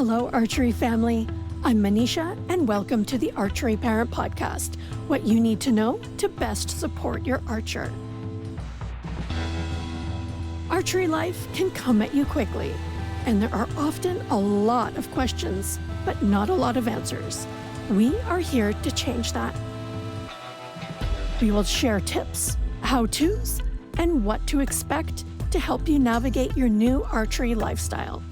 Hello, Archery family. I'm Manisha, and welcome to the Archery Parent Podcast, what you need to know to best support your archer. Archery life can come at you quickly, and there are often a lot of questions, but not a lot of answers. We are here to change that. We will share tips, how-tos, and what to expect to help you navigate your new archery lifestyle.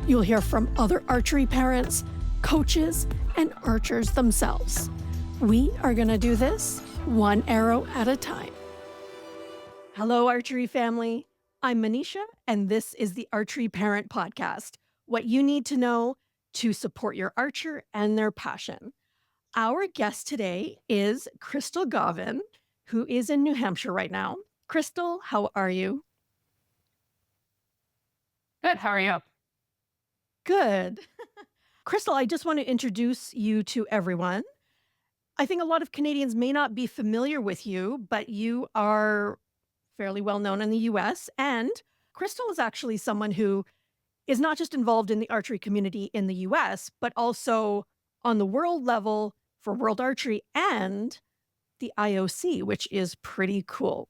You'll hear from other archery parents, coaches, and archers themselves. We are going to do this one arrow at a time. Hello, Archery family. I'm Manisha, and this is the Archery Parent Podcast, what you need to know to support your archer and their passion. Our guest today is Crystal Gauvin, who is in New Hampshire right now. Crystal, how are you? Good. How are you? Good. Crystal, I just want to introduce you to everyone. I think a lot of Canadians may not be familiar with you, but you are fairly well known in the US. And Crystal is actually someone who is not just involved in the archery community in the US, but also on the world level for World Archery and the IOC, which is pretty cool.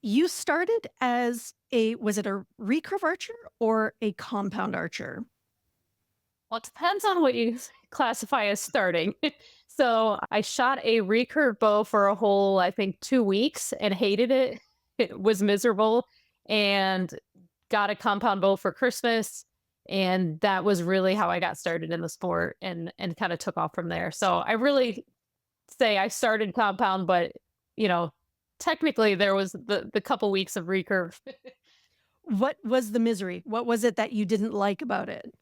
You started as was it a recurve archer or a compound archer? Well, it depends on what you classify as starting. So I shot a recurve bow for a whole, I think, 2 weeks and hated it. It was miserable, and got a compound bow for Christmas. And that was really how I got started in the sport and kind of took off from there. So I really say I started compound, but, technically there was the couple weeks of recurve. What was the misery? What was it that you didn't like about it?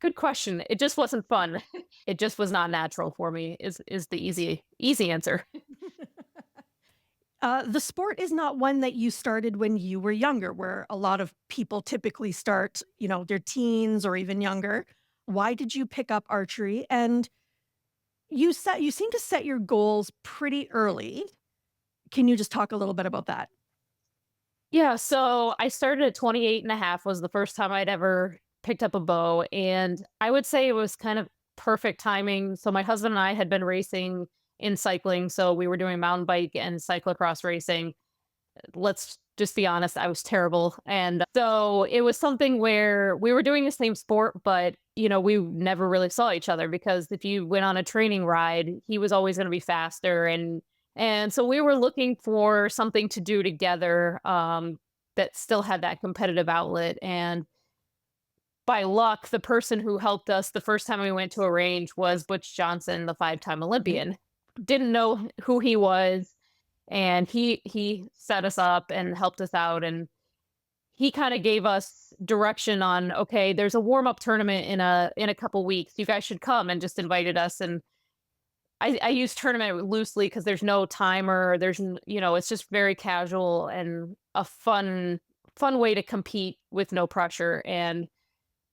Good question. It just wasn't fun. It just was not natural for me is the easy answer. The sport is not one that you started when you were younger, where a lot of people typically start, their teens or even younger. Why did you pick up archery? And you seem to set your goals pretty early. Can you just talk a little bit about that? Yeah, so I started at 28 and a half was the first time I'd ever picked up a bow. And I would say it was kind of perfect timing. So my husband and I had been racing in cycling. So we were doing mountain bike and cyclocross racing. Let's just be honest, I was terrible. And so it was something where we were doing the same sport, but, we never really saw each other because if you went on a training ride, he was always going to be faster. And so we were looking for something to do together that still had that competitive outlet. And by luck, the person who helped us the first time we went to a range was Butch Johnson, the 5-time Olympian. Didn't know who he was, and he set us up and helped us out. And he kind of gave us direction on, okay, there's a warm-up tournament in a couple weeks. You guys should come, and just invited us. And I use tournament loosely because there's no timer. It's just very casual and a fun way to compete with no pressure. And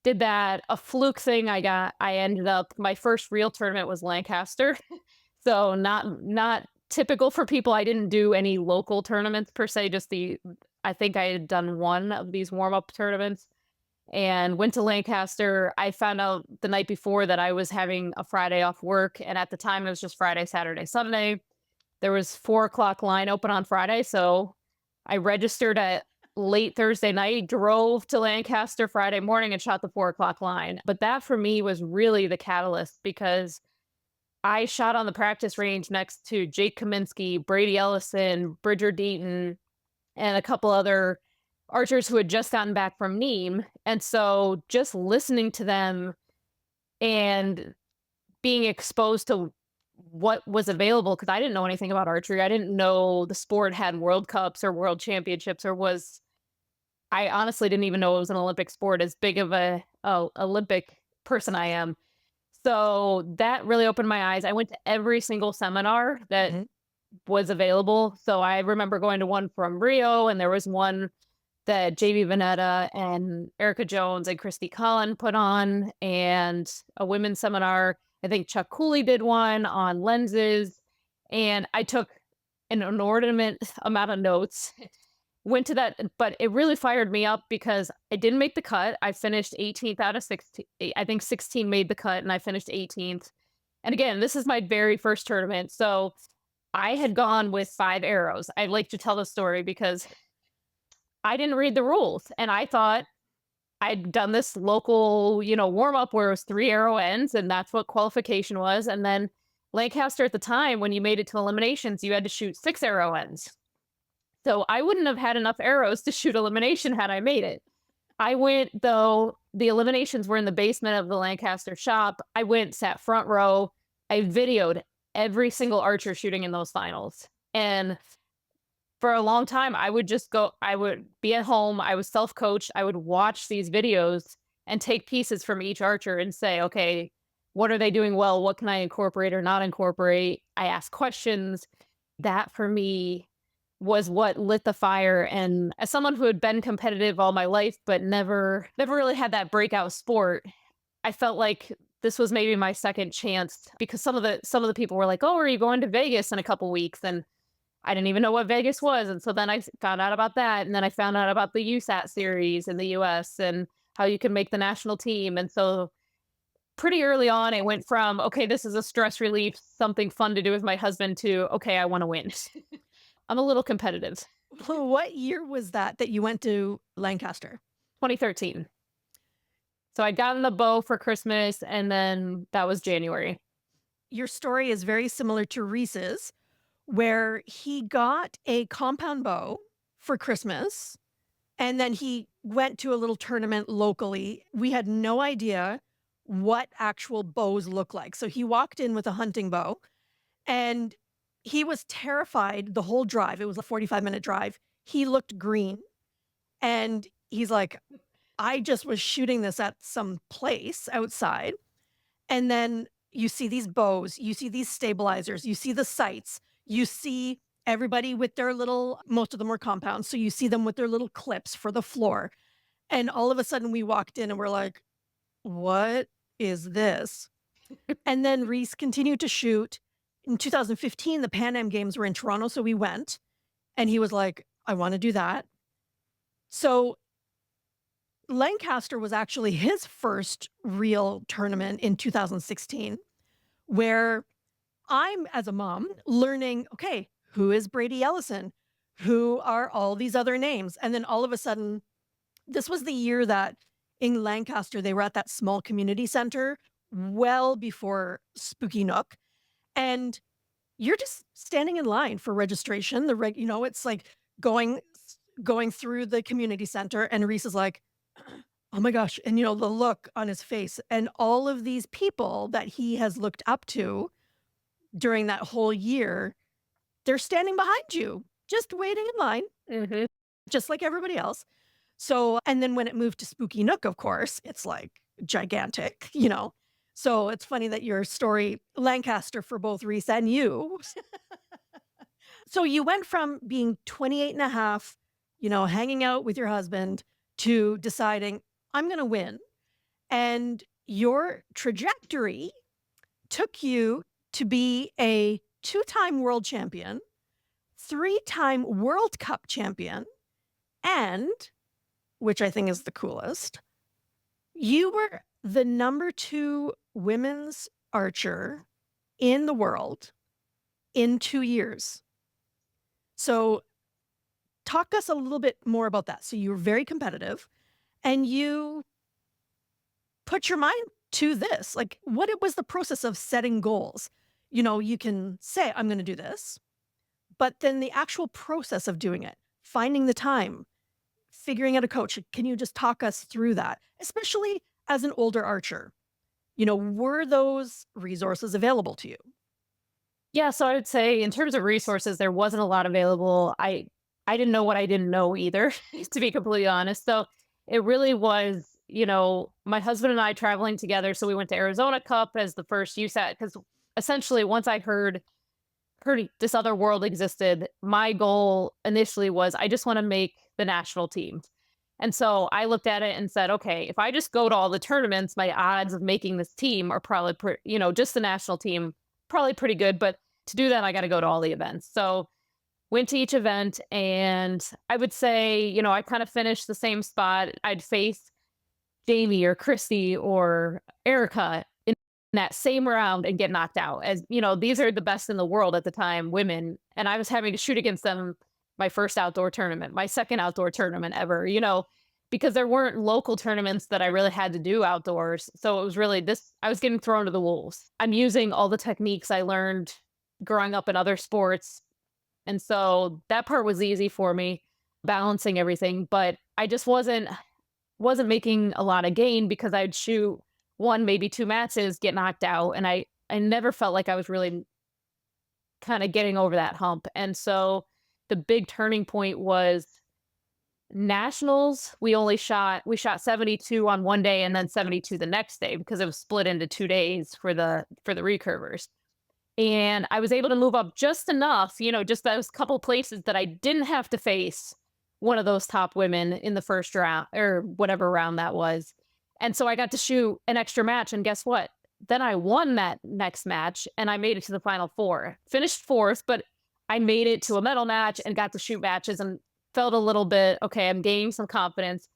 did that. A fluke thing I ended up, my first real tournament was Lancaster. So not typical for people. I didn't do any local tournaments per se, I think I had done one of these warm-up tournaments and went to Lancaster. I found out the night before that I was having a Friday off work. And at the time it was just Friday, Saturday, Sunday. There was 4:00 line open on Friday. So I registered at late Thursday night, drove to Lancaster Friday morning and shot the 4:00 line. But that for me was really the catalyst because I shot on the practice range next to Jake Kaminsky, Brady Ellison, Bridger Deaton, and a couple other archers who had just gotten back from Nîmes. And so just listening to them and being exposed to what was available, because I didn't know anything about archery. I didn't know the sport had World Cups or World Championships I honestly didn't even know it was an Olympic sport, as big of a Olympic person I am. So that really opened my eyes. I went to every single seminar that was available. So I remember going to one from Rio, and there was one that JV Veneta and Erica Jones and Christy Collin put on, and a women's seminar. I think Chuck Cooley did one on lenses, and I took an inordinate amount of notes. went to that, but it really fired me up because I didn't make the cut. I finished 18th out of 16. I think 16 made the cut and I finished 18th. And again, this is my very first tournament. So I had gone with 5 arrows. I like to tell the story because I didn't read the rules and I thought I'd done this local, warm up where it was 3 arrow ends and that's what qualification was. And then Lancaster at the time, when you made it to eliminations, you had to shoot 6 arrow ends. So I wouldn't have had enough arrows to shoot elimination had I made it. I went, though, the eliminations were in the basement of the Lancaster shop. I went, sat front row. I videoed every single archer shooting in those finals. And for a long time, I would be at home. I was self-coached. I would watch these videos and take pieces from each archer and say, okay, what are they doing well? What can I incorporate or not incorporate? I ask questions. That for me was what lit the fire. And as someone who had been competitive all my life, but never really had that breakout sport, I felt like this was maybe my second chance because some of the people were like, oh, are you going to Vegas in a couple weeks? And I didn't even know what Vegas was. And so then I found out about that. And then I found out about the USAT series in the US and how you can make the national team. And so pretty early on, it went from, okay, this is a stress relief, something fun to do with my husband to, okay, I want to win. I'm a little competitive. What year was that you went to Lancaster? 2013. So I'd gotten the bow for Christmas and then that was January. Your story is very similar to Reese's, where he got a compound bow for Christmas and then he went to a little tournament locally. We had no idea what actual bows look like. So he walked in with a hunting bow and he was terrified the whole drive. It was a 45-minute drive. He looked green and he's like, I just was shooting this at some place outside. And then you see these bows, you see these stabilizers, you see the sights, you see everybody with their little, most of them were compounds. So you see them with their little clips for the floor. And all of a sudden we walked in and we're like, what is this? And then Reese continued to shoot. In 2015, the Pan Am Games were in Toronto, so we went. And he was like, I want to do that. So Lancaster was actually his first real tournament in 2016, where I'm, as a mom, learning, okay, who is Brady Ellison? Who are all these other names? And then all of a sudden, this was the year that in Lancaster, they were at that small community center well before Spooky Nook. And you're just standing in line for registration. It's like going through the community center and Reese is like, oh my gosh. And the look on his face and all of these people that he has looked up to during that whole year, they're standing behind you, just waiting in line, just like everybody else. So, and then when it moved to Spooky Nook, of course, it's like gigantic, So it's funny that your story, Lancaster for both Reese and you. So you went from being 28 and a half, hanging out with your husband to deciding, I'm going to win. And your trajectory took you to be a 2-time world champion, 3-time World Cup champion, and, which I think is the coolest, you were the number 2 women's archer in the world in 2 years. So talk us a little bit more about that. So you were very competitive and you put your mind to this. Like, what was the process of setting goals? You can say, I'm going to do this, but then the actual process of doing it, finding the time, figuring out a coach. Can you just talk us through that, especially as an older archer? Were those resources available to you? Yeah, so I would say in terms of resources, there wasn't a lot available. I didn't know what I didn't know either, to be completely honest. So it really was, my husband and I traveling together. So we went to Arizona Cup as the first USAT, because essentially once I heard this other world existed, my goal initially was I just want to make the national team. And so I looked at it and said, okay, if I just go to all the tournaments, my odds of making this team are probably, just the national team, probably pretty good. But to do that, I got to go to all the events. So went to each event, and I would say, I kind of finished the same spot. I'd face Jamie or Christy or Erica in that same round and get knocked out. As these are the best in the world at the time, women. And I was having to shoot against them my first outdoor tournament, my second outdoor tournament ever, because there weren't local tournaments that I really had to do outdoors. So it was really this, I was getting thrown to the wolves. I'm using all the techniques I learned growing up in other sports. And so that part was easy for me, balancing everything, but I just wasn't making a lot of gain because I'd shoot one, maybe two matches, get knocked out. And I never felt like I was really kind of getting over that hump. And so the big turning point was nationals. We shot 72 on one day and then 72 the next day because it was split into 2 days for the recurvers. And I was able to move up just enough, just those couple places that I didn't have to face one of those top women in the first round or whatever round that was. And so I got to shoot an extra match. And guess what? Then I won that next match and I made it to the final four. Finished fourth, but I made it to a medal match and got to shoot matches and felt a little bit, okay, I'm gaining some confidence.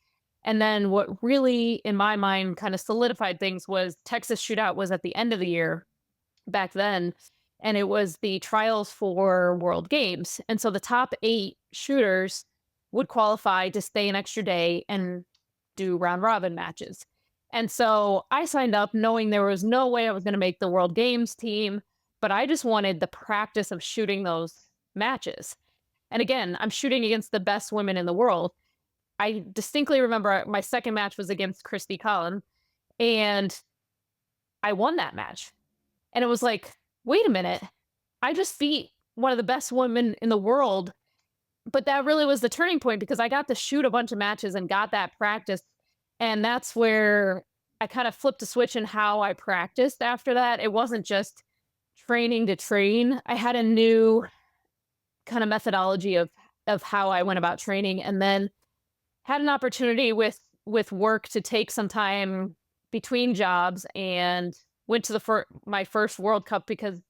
And then what really, in my mind, kind of solidified things was Texas Shootout was at the end of the year back then. And it was the trials for World Games. And so the top 8 shooters would qualify to stay an extra day and do round robin matches. And so I signed up knowing there was no way I was going to make the World Games team, but I just wanted the practice of shooting those matches. And again, I'm shooting against the best women in the world. I distinctly remember my second match was against Christy Collin, and I won that match. And it was like, wait a minute, I just beat one of the best women in the world. But that really was the turning point because I got to shoot a bunch of matches and got that practice. And that's where I kind of flipped a switch in how I practiced after that. It wasn't just training to train. I had a new kind of methodology of how I went about training, and then had an opportunity with work to take some time between jobs and went to my first World Cup because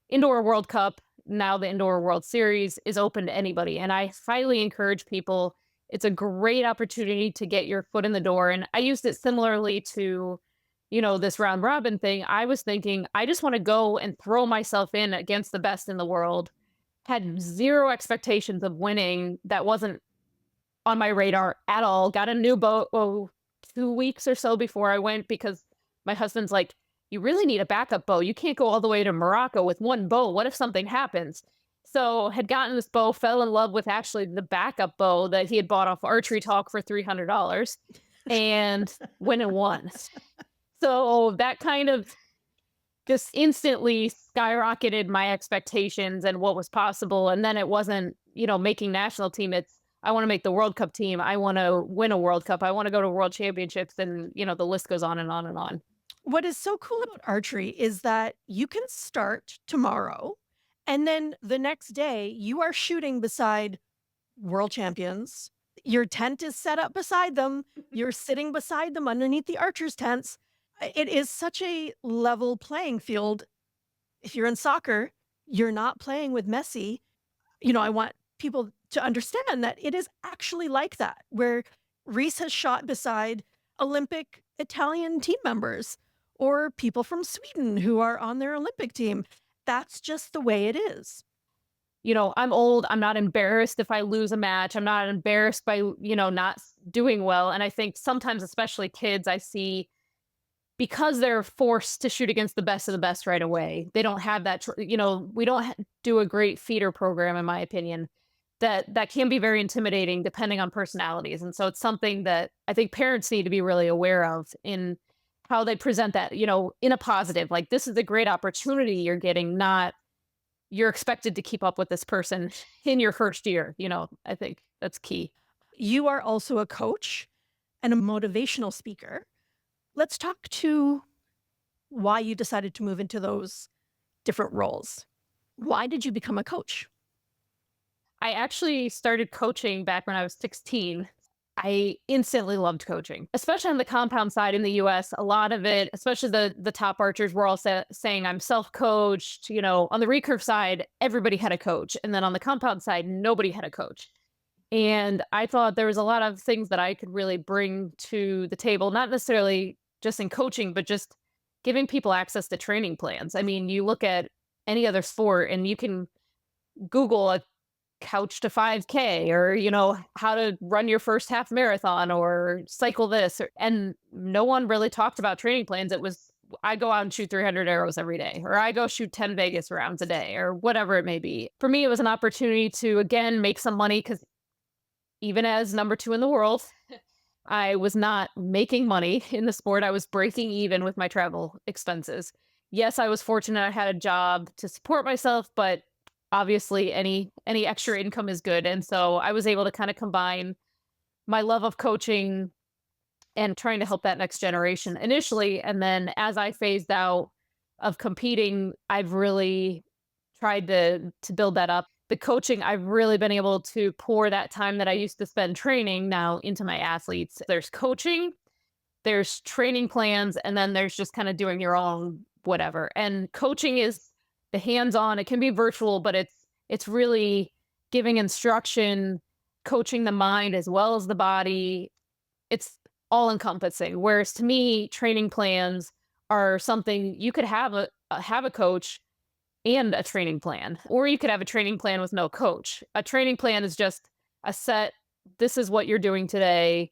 Indoor World Cup, now the Indoor World Series, is open to anybody. And I highly encourage people. It's a great opportunity to get your foot in the door. And I used it similarly to, this round robin thing. I was thinking, I just want to go and throw myself in against the best in the world. Had zero expectations of winning. That wasn't on my radar at all. Got a new bow 2 weeks or so before I went because my husband's like, you really need a backup bow. You can't go all the way to Morocco with one bow. What if something happens? So had gotten this bow, fell in love with actually the backup bow that he had bought off Archery Talk for $300 and went and won. So that kind of just instantly skyrocketed my expectations and what was possible. And then it wasn't, making national team. It's, I want to make the World Cup team. I want to win a World Cup. I want to go to World Championships. And, the list goes on and on and on. What is so cool about archery is that you can start tomorrow and then the next day you are shooting beside world champions. Your tent is set up beside them. You're sitting beside them underneath the archers' tents. It is such a level playing field. If you're in soccer, you're not playing with Messi. I want people to understand that it is actually like that, where Reese has shot beside Olympic Italian team members or people from Sweden who are on their Olympic team. That's just the way it is. I'm old. I'm not embarrassed if I lose a match. I'm not embarrassed by, not doing well. And I think sometimes, especially kids, I see because they're forced to shoot against the best of the best right away. They don't have that, we don't do a great feeder program, in my opinion, that can be very intimidating depending on personalities. And so it's something that I think parents need to be really aware of in how they present that, in a positive, like this is a great opportunity you're getting, not you're expected to keep up with this person in your first year. I think that's key. You are also a coach and a motivational speaker. Let's talk to why you decided to move into those different roles. Why did you become a coach? I actually started coaching back when I was 16. I instantly loved coaching, especially on the compound side in the US. A lot of it, especially the top archers, were all saying I'm self-coached. On the recurve side, everybody had a coach. And then on the compound side, nobody had a coach. And I thought there was a lot of things that I could really bring to the table, not necessarily just in coaching, but just giving people access to training plans. I mean, you look at any other sport and you can Google a couch to 5K or, how to run your first half marathon or cycle this. And no one really talked about training plans. It was, I go out and shoot 300 arrows every day, or I go shoot 10 Vegas rounds a day, or whatever it may be. For me, it was an opportunity to, again, make some money because even as number 2 in the world, I was not making money in the sport. I was breaking even with my travel expenses. Yes, I was fortunate I had a job to support myself, but obviously any extra income is good. And so I was able to kind of combine my love of coaching and trying to help that next generation initially. And then as I phased out of competing, I've really tried to build that up. The coaching, I've really been able to pour that time that I used to spend training now into my athletes. There's coaching, there's training plans, and then there's just kind of doing your own whatever. And coaching is the hands-on. It can be virtual, but it's really giving instruction, coaching the mind as well as the body. It's all encompassing. Whereas to me, training plans are something you could have a coach and a training plan, or you could have a training plan with no coach. A training plan is just a set, this is what you're doing today,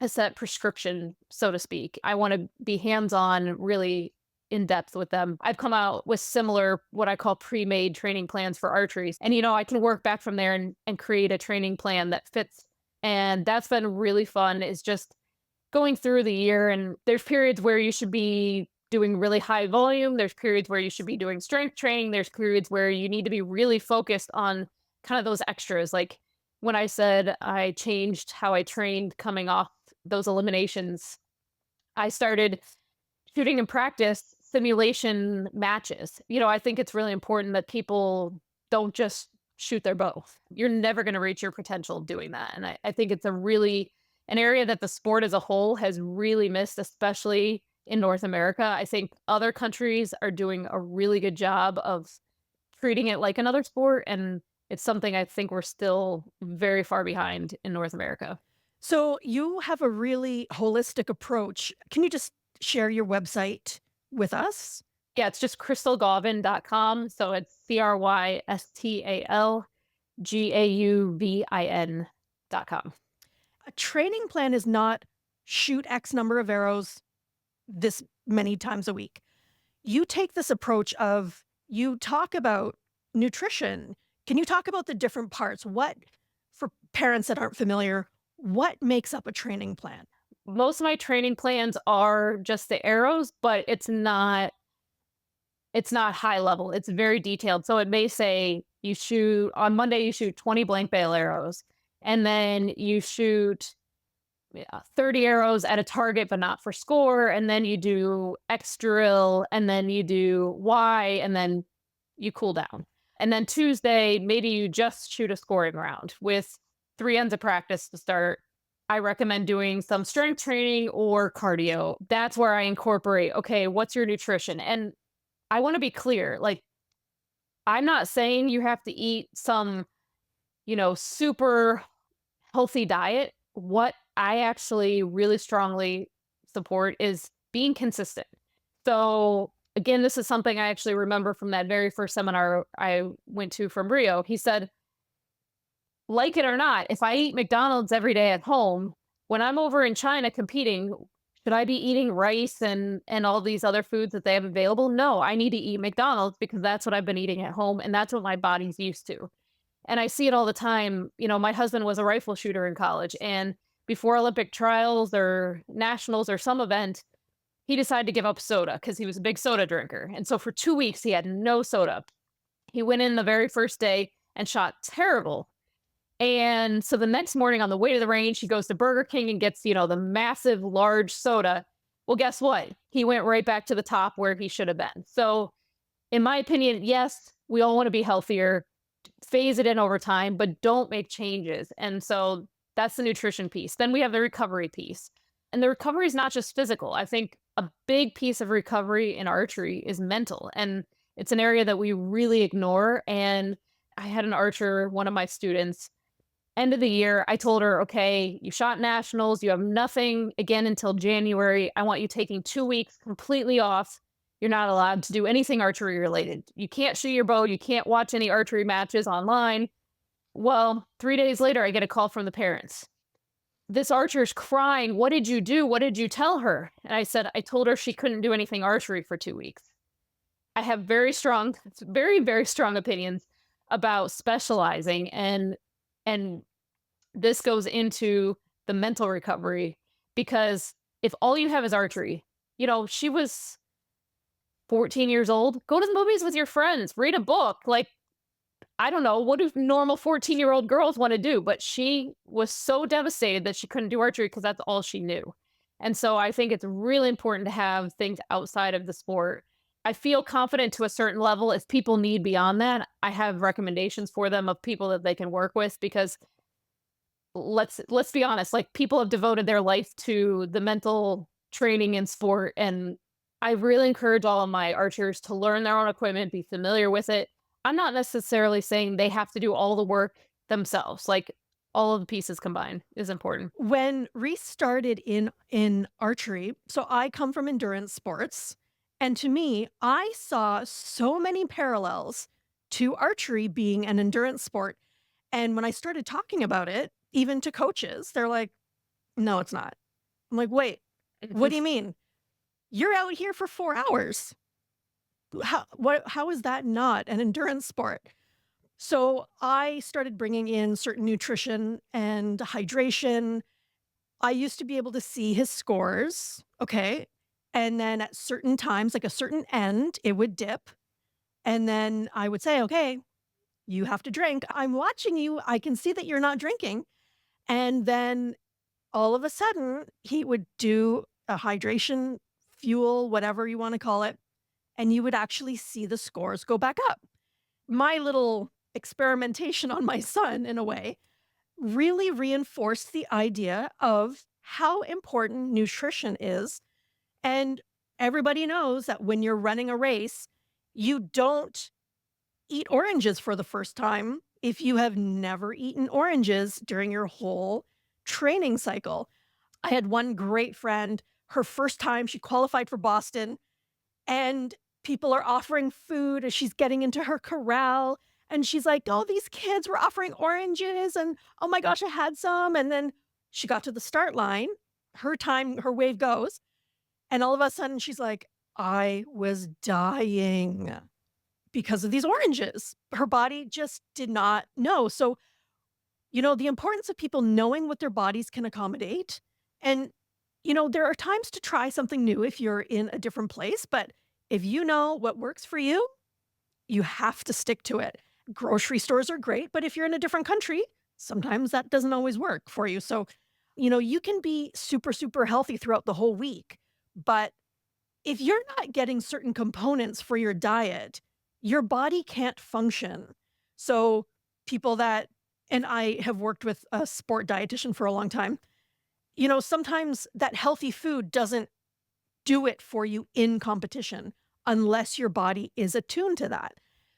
a set prescription, so to speak. I want to be hands-on, really in depth with them. I've come out with similar, what I call pre-made training plans for archery. And, I can work back from there and create a training plan that fits. And that's been really fun, is just going through the year. And there's periods where you should be doing really high volume. There's periods where you should be doing strength training. There's periods where you need to be really focused on kind of those extras. Like when I said I changed how I trained coming off those eliminations, I started shooting in practice simulation matches. I think it's really important that people don't just shoot their bow. You're never going to reach your potential doing that. And I think it's an area that the sport as a whole has really missed, especially in North America. I think other countries are doing a really good job of treating it like another sport. And it's something I think we're still very far behind in North America. So you have a really holistic approach. Can you just share your website with us? Yeah, it's just crystalgauvin.com. So it's CrystalGauvin.com. A training plan is not shoot X number of arrows this many times a week. You take this approach of, you talk about nutrition. Can you talk about the different parts? What, for parents that aren't familiar, what makes up a training plan? Most of my training plans are just the arrows, but it's not high level. It's very detailed. So it may say on Monday, you shoot 20 blank bale arrows, and then you shoot 30 arrows at a target, but not for score. And then you do X drill, and then you do Y, and then you cool down. And then Tuesday, maybe you just shoot a scoring round with 3 ends of practice to start. I recommend doing some strength training or cardio. That's where I incorporate, okay, what's your nutrition? And I want to be clear, like, I'm not saying you have to eat some, super healthy diet. What I actually really strongly support is being consistent. So again, this is something I actually remember from that very first seminar I went to from Rio. He said, like it or not, if I eat McDonald's every day at home, when I'm over in China competing, should I be eating rice and all these other foods that they have available? No, I need to eat McDonald's because that's what I've been eating at home, and that's what my body's used to. And I see it all the time. My husband was a rifle shooter in college, and before Olympic trials or nationals or some event, he decided to give up soda because he was a big soda drinker. And so for 2 weeks, he had no soda. He went in the very first day and shot terrible. And so the next morning on the way to the range, he goes to Burger King and gets, the massive, large soda. Well, guess what? He went right back to the top where he should have been. So in my opinion, yes, we all want to be healthier, phase it in over time, but don't make changes. And so That's the nutrition piece. Then we have the recovery piece. And the recovery is not just physical. I think a big piece of recovery in archery is mental. And it's an area that we really ignore. And I had an archer, one of my students, end of the year, I told her, okay, you shot nationals, you have nothing again until January. I want you taking 2 weeks completely off. You're not allowed to do anything archery related. You can't shoot your bow. You can't watch any archery matches online. Well, 3 days later, I get a call from the parents. This archer's crying. What did you do? What did you tell her? And I said, I told her she couldn't do anything archery for 2 weeks. I have very strong, very, very strong opinions about specializing, and this goes into the mental recovery, because if all you have is archery, she was 14 years old, go to the movies with your friends, read a book. Like, I don't know, what do normal 14-year-old girls want to do? But she was so devastated that she couldn't do archery because that's all she knew. And so I think it's really important to have things outside of the sport. I feel confident to a certain level. If people need beyond that, I have recommendations for them of people that they can work with, because let's be honest, like, people have devoted their life to the mental training in sport. And I really encourage all of my archers to learn their own equipment, be familiar with it. I'm not necessarily saying they have to do all the work themselves. Like, all of the pieces combined is important. When Reese started in archery, so I come from endurance sports, and to me, I saw so many parallels to archery being an endurance sport. And when I started talking about it, even to coaches, they're like, no, it's not. I'm like, wait, what do you mean? You're out here for 4 hours. How is that not an endurance sport? So I started bringing in certain nutrition and hydration. I used to be able to see his scores, okay? And then at certain times, like a certain end, it would dip. And then I would say, okay, you have to drink. I'm watching you. I can see that you're not drinking. And then all of a sudden, he would do a hydration, fuel, whatever you want to call it, and you would actually see the scores go back up. My little experimentation on my son, in a way, really reinforced the idea of how important nutrition is. And everybody knows that when you're running a race, you don't eat oranges for the first time if you have never eaten oranges during your whole training cycle. I had one great friend, her first time, she qualified for Boston, and people are offering food as she's getting into her corral. And she's like, oh, these kids were offering oranges. And oh my gosh, I had some. And then she got to the start line. Her time, her wave goes. And all of a sudden she's like, I was dying because of these oranges. Her body just did not know. So, the importance of people knowing what their bodies can accommodate. And, there are times to try something new if you're in a different place. But if you know what works for you, you have to stick to it. Grocery stores are great, but if you're in a different country, sometimes that doesn't always work for you. So, you can be super, super healthy throughout the whole week. But if you're not getting certain components for your diet, your body can't function. So people and I have worked with a sport dietitian for a long time, sometimes that healthy food doesn't do it for you in competition unless your body is attuned to that.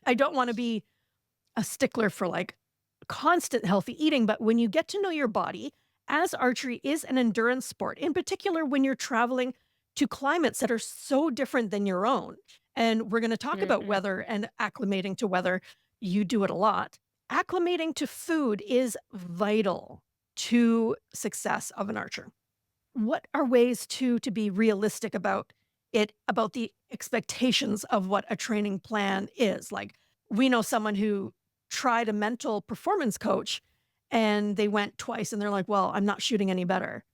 I don't want to be a stickler for like constant healthy eating, but when you get to know your body, as archery is an endurance sport, in particular when you're traveling to climates that are so different than your own. And we're going to talk about weather and acclimating to weather. You do it a lot. Acclimating to food is vital to success of an archer. What are ways to be realistic about it, about the expectations of what a training plan is? Like, we know someone who tried a mental performance coach and they went twice and they're like, well, I'm not shooting any better.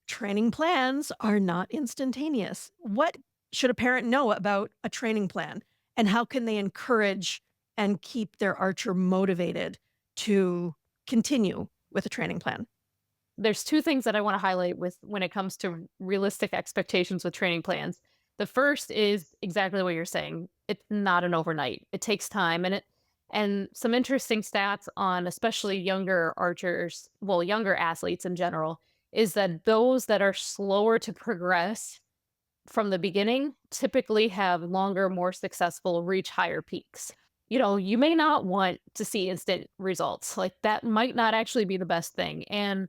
Training plans are not instantaneous. What should a parent know about a training plan, and how can they encourage and keep their archer motivated to continue with a training plan? There's two things that I want to highlight when it comes to realistic expectations with training plans. The first is exactly what you're saying. It's not an overnight. It takes time, and And some interesting stats on especially younger archers, well, younger athletes in general, is that those that are slower to progress from the beginning typically have longer, more successful, reach higher peaks. You may not want to see instant results. Like that might not actually be the best thing. And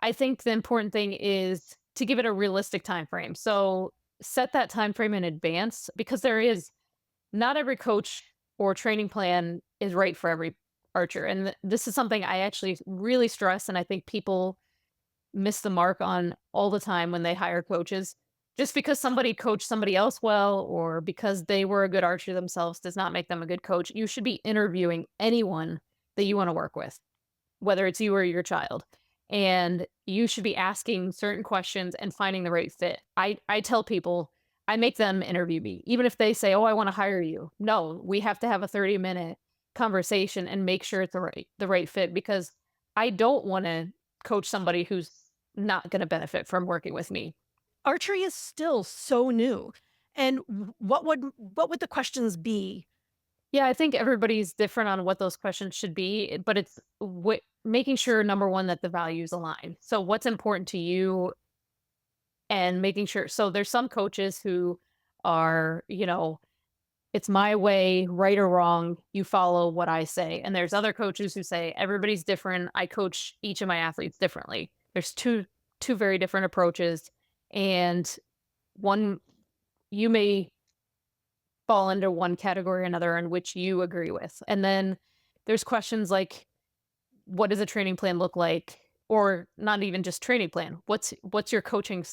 I think the important thing is to give it a realistic time frame. So set that time frame in advance because there is not every coach or training plan is right for every archer. And this is something I actually really stress and I think people miss the mark on all the time when they hire coaches. Just because somebody coached somebody else well or because they were a good archer themselves does not make them a good coach. You should be interviewing anyone that you want to work with, whether it's you or your child. And you should be asking certain questions and finding the right fit. I tell people, I make them interview me, even if they say, "Oh, I want to hire you." No, we have to have a 30-minute conversation and make sure it's the right fit because I don't want to coach somebody who's not going to benefit from working with me. Archery is still so new. And what would the questions be? Yeah, I think everybody's different on what those questions should be, but it's making sure number one that the values align. So what's important to you and making sure. So there's some coaches who are, it's my way, right or wrong, you follow what I say. And there's other coaches who say everybody's different. I coach each of my athletes differently. There's two very different approaches and one you may fall into one category or another in which you agree with. And then there's questions like what does a training plan look like? Or not even just training plan. What's your coaching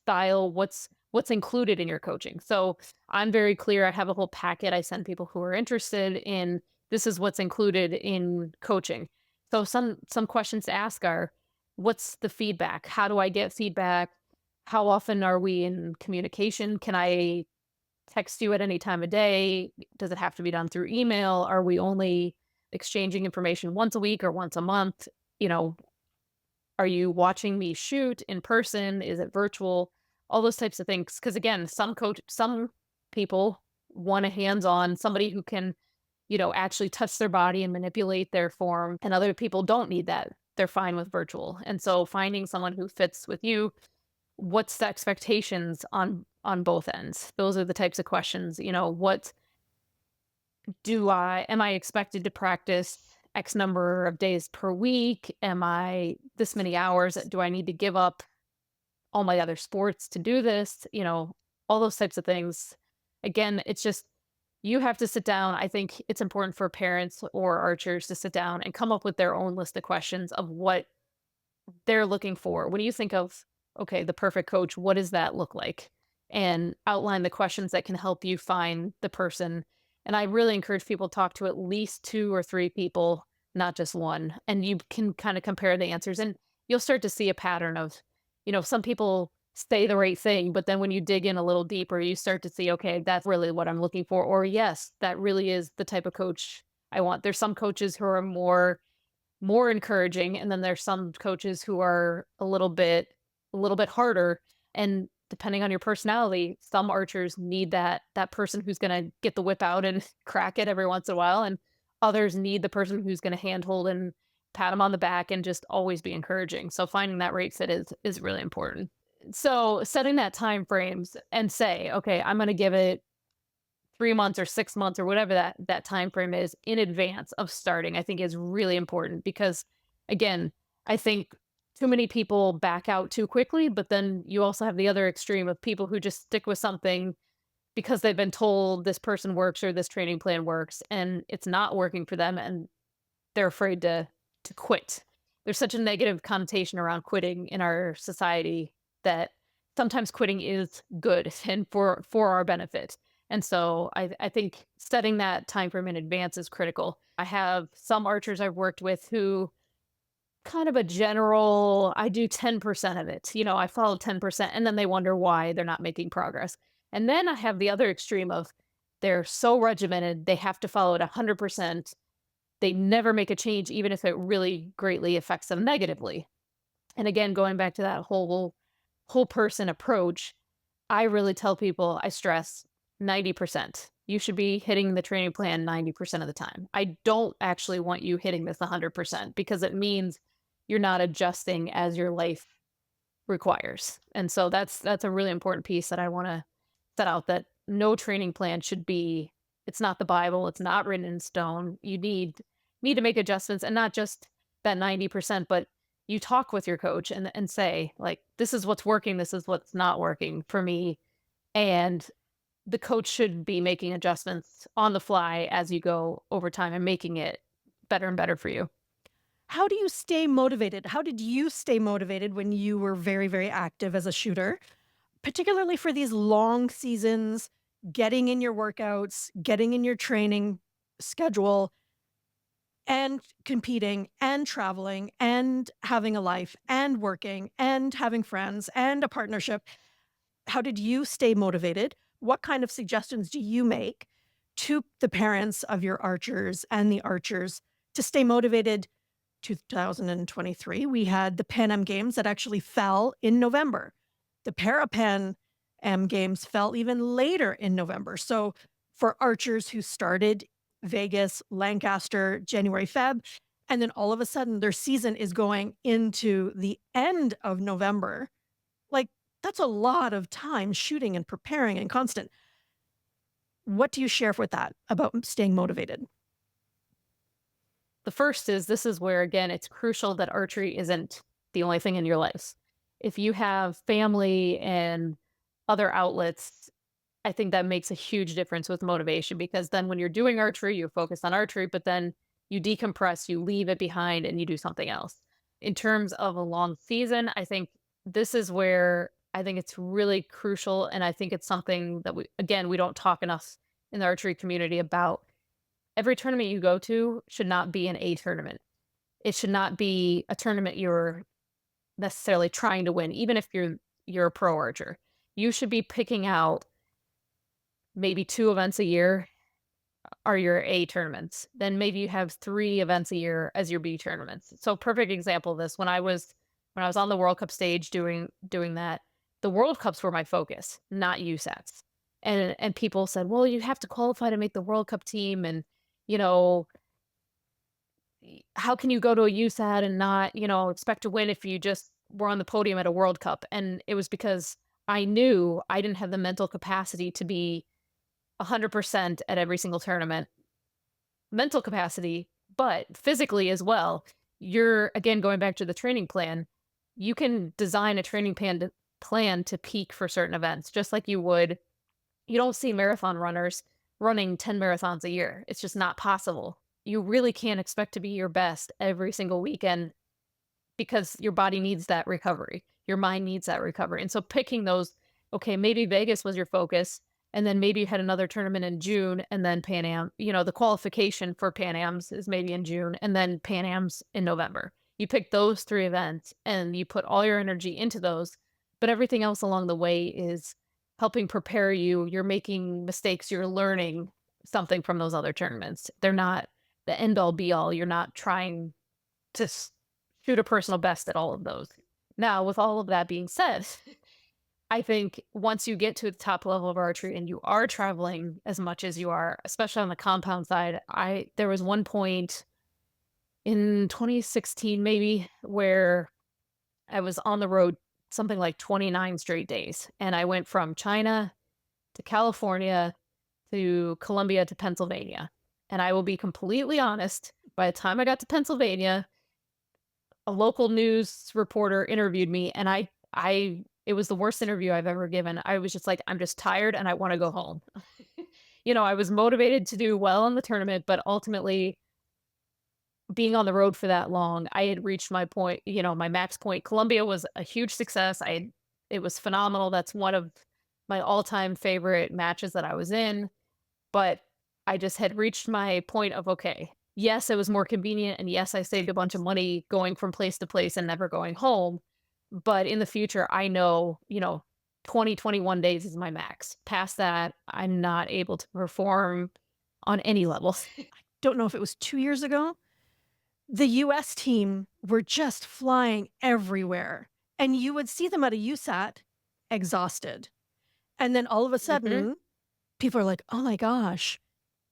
style? What's included in your coaching? So I'm very clear. I have a whole packet I send people who are interested in this is what's included in coaching. So some questions to ask are what's the feedback? How do I get feedback? How often are we in communication? Can I text you at any time of day? Does it have to be done through email? Are we only exchanging information once a week or once a month? You know, are you watching me shoot in person? Is it virtual? All those types of things. Because again, some people want a hands-on, somebody who can, actually touch their body and manipulate their form. And other people don't need that. They're fine with virtual. And so finding someone who fits with you, what's the expectations on both ends? Those are the types of questions. What am I expected to practice X number of days per week? Am I this many hours? Do I need to give up all my other sports to do this? All those types of things. Again, it's just, you have to sit down. I think it's important for parents or archers to sit down and come up with their own list of questions of what they're looking for. When you think of, okay, the perfect coach, what does that look like? And outline the questions that can help you find the person. And I really encourage people to talk to at least 2 or 3 people, not just one. And you can kind of compare the answers and you'll start to see a pattern of, some people say the right thing, but then when you dig in a little deeper, you start to see, okay, that's really what I'm looking for. Or yes, that really is the type of coach I want. There's some coaches who are more encouraging, and then there's some coaches who are a little bit harder. And depending on your personality, some archers need that person who's going to get the whip out and crack it every once in a while, and others need the person who's going to handhold and pat them on the back and just always be encouraging. So finding that right fit is really important. So setting that time frames and say, okay, I'm going to give it 3 months or 6 months or whatever that time frame is in advance of starting, I think is really important because, again, I think too many people back out too quickly, but then you also have the other extreme of people who just stick with something because they've been told this person works or this training plan works and it's not working for them and they're afraid to quit. There's such a negative connotation around quitting in our society that sometimes quitting is good and for our benefit. And so I think setting that time frame in advance is critical. I have some archers I've worked with who kind of a general, I do 10% of it. I follow 10% and then they wonder why they're not making progress. And then I have the other extreme of they're so regimented, they have to follow it 100%. They never make a change, even if it really greatly affects them negatively. And again, going back to that whole person approach, I really tell people, I stress 90%. you should be hitting the training plan 90% of the time. I don't actually want you hitting this 100% because it means you're not adjusting as your life requires. And so that's a really important piece that I want to set out, that no training plan should be, it's not the Bible, it's not written in stone. You need to make adjustments, and not just that 90%, but you talk with your coach and say, like, this is what's working, this is what's not working for me. And the coach should be making adjustments on the fly as you go over time and making it better and better for you. How do you stay motivated? How did you stay motivated when you were very, very active as a shooter, particularly for these long seasons, getting in your workouts, getting in your training schedule, and competing and traveling and having a life and working and having friends and a partnership? How did you stay motivated? What kind of suggestions do you make to the parents of your archers and the archers to stay motivated? 2023, we had the Pan Am Games that actually fell in November. The Parapan Am Games fell even later in November. So for archers who started Vegas, Lancaster, January, Feb, and then all of a sudden their season is going into the end of November, like, that's a lot of time shooting and preparing and constant. What do you share with that about staying motivated? The first is, this is where, again, it's crucial that archery isn't the only thing in your life. If you have family and other outlets, I think that makes a huge difference with motivation, because then when you're doing archery, you're focused on archery, but then you decompress, you leave it behind, and you do something else. In terms of a long season, I think this is where I think it's really crucial. And I think it's something that we don't talk enough in the archery community about. Every tournament you go to should not be an A tournament. It should not be a tournament you're necessarily trying to win, even if you're a pro archer. You should be picking out maybe 2 events a year are your A tournaments. Then maybe you have 3 events a year as your B tournaments. So perfect example of this, when I was on the World Cup stage doing that, the World Cups were my focus, not USATs. And people said, well, you have to qualify to make the World Cup team, and how can you go to a USAT and not, expect to win if you just were on the podium at a World Cup? And it was because I knew I didn't have the mental capacity to be 100% at every single tournament. Mental capacity, but physically as well. You're, again, going back to the training plan, you can design a training plan to peak for certain events, just like you would. You don't see marathon runners running 10 marathons a year. It's just not possible. You really can't expect to be your best every single weekend, because your body needs that recovery. Your mind needs that recovery. And so picking those, okay, maybe Vegas was your focus, and then maybe you had another tournament in June, and then Pan Am, the qualification for Pan Ams is maybe in June, and then Pan Ams in November. You pick those 3 events and you put all your energy into those, but everything else along the way is helping prepare you. You're making mistakes, you're learning something from those other tournaments. They're not the end all be all. You're not trying to shoot a personal best at all of those. Now, with all of that being said, I think once you get to the top level of archery and you are traveling as much as you are, especially on the compound side, there was one point in 2016 maybe where I was on the road something like 29 straight days. And I went from China to California to Colombia to Pennsylvania. And I will be completely honest, by the time I got to Pennsylvania, a local news reporter interviewed me, and it was the worst interview I've ever given. I was just like, I'm just tired and I want to go home. I was motivated to do well in the tournament, but ultimately, being on the road for that long, I had reached my point, my max point. Colombia was a huge success. It was phenomenal. That's one of my all-time favorite matches that I was in. But I just had reached my point of, okay, yes, it was more convenient. And yes, I saved a bunch of money going from place to place and never going home. But in the future, I know, 20, 21 days is my max. Past that, I'm not able to perform on any level. Don't know if it was 2 years ago. The US team were just flying everywhere, and you would see them at a USAT exhausted. And then all of a sudden, people are like, oh my gosh,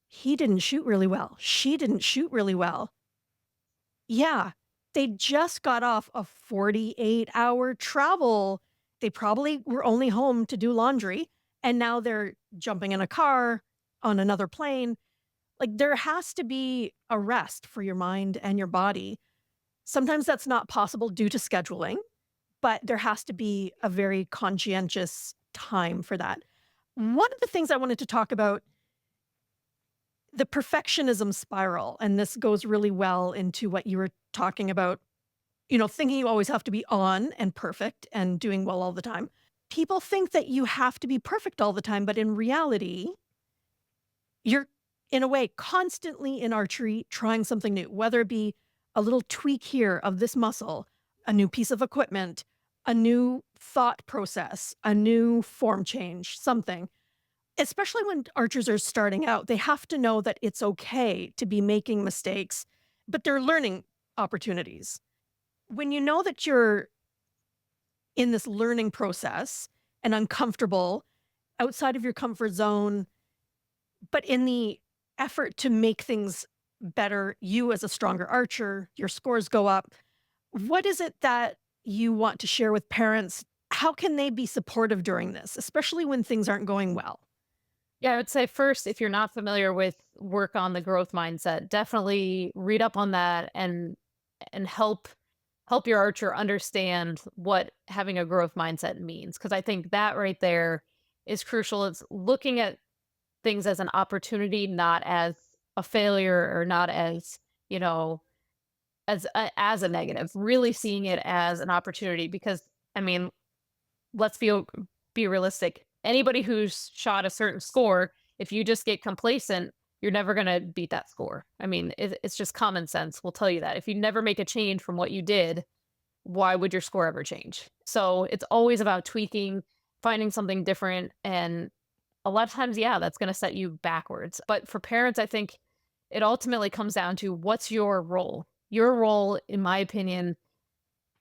he didn't shoot really well. She didn't shoot really well. Yeah, they just got off a 48-hour travel. They probably were only home to do laundry, and now they're jumping in a car on another plane. Like, there has to be a rest for your mind and your body. Sometimes that's not possible due to scheduling, but there has to be a very conscientious time for that. One of the things I wanted to talk about, the perfectionism spiral, and this goes really well into what you were talking about, thinking you always have to be on and perfect and doing well all the time. People think that you have to be perfect all the time, but in reality, you're, in a way, constantly in archery trying something new, whether it be a little tweak here of this muscle, a new piece of equipment, a new thought process, a new form change, something. Especially when archers are starting out, they have to know that it's okay to be making mistakes, but they're learning opportunities. When you know that you're in this learning process and uncomfortable, outside of your comfort zone, but in the effort to make things better, you as a stronger archer, your scores go up. What is it that you want to share with parents? How can they be supportive during this, especially when things aren't going well? Yeah, I would say first, if you're not familiar with work on the growth mindset, definitely read up on that and help your archer understand what having a growth mindset means. Because I think that right there is crucial. It's looking at things as an opportunity, not as a failure or not as, you know, as a negative. Really seeing it as an opportunity because I mean, let's be realistic. Anybody who's shot a certain score, if you just get complacent, you're never going to beat that score. I mean, it's just common sense will tell you that. If you never make a change from what you did, why would your score ever change? So it's always about tweaking, finding something different. And a lot of times, yeah, that's going to set you backwards. But for parents, I think it ultimately comes down to what's your role? Your role, in my opinion,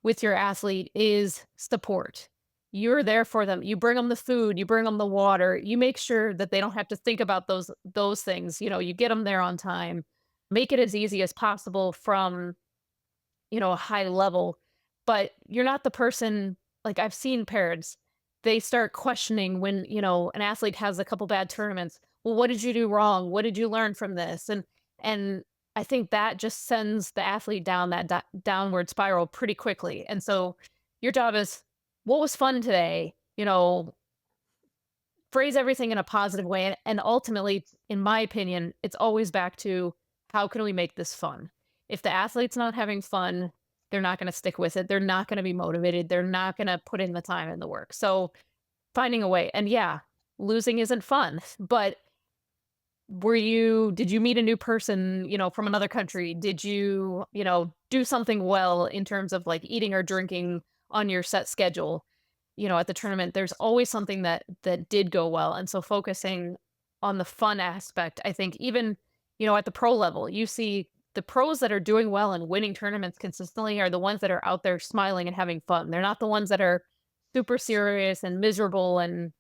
with your athlete is support. You're there for them. You bring them the food, you bring them the water, you make sure that they don't have to think about those things. You get them there on time. Make it as easy as possible from, a high level. But you're not the person, like I've seen parents, they start questioning when, an athlete has a couple bad tournaments. Well, what did you do wrong? What did you learn from this? And I think that just sends the athlete down that downward spiral pretty quickly. And so your job is, what was fun today? Phrase everything in a positive way. And ultimately, in my opinion, it's always back to how can we make this fun? If the athlete's not having fun, they're not going to stick with it. They're not going to be motivated. They're not going to put in the time and the work. So finding a way. And yeah, losing isn't fun, but did you meet a new person, from another country? Did you, do something well in terms of like eating or drinking on your set schedule? At the tournament, there's always something that did go well. And so focusing on the fun aspect, I think even, at the pro level, you see the pros that are doing well and winning tournaments consistently are the ones that are out there smiling and having fun. They're not the ones that are super serious and miserable and,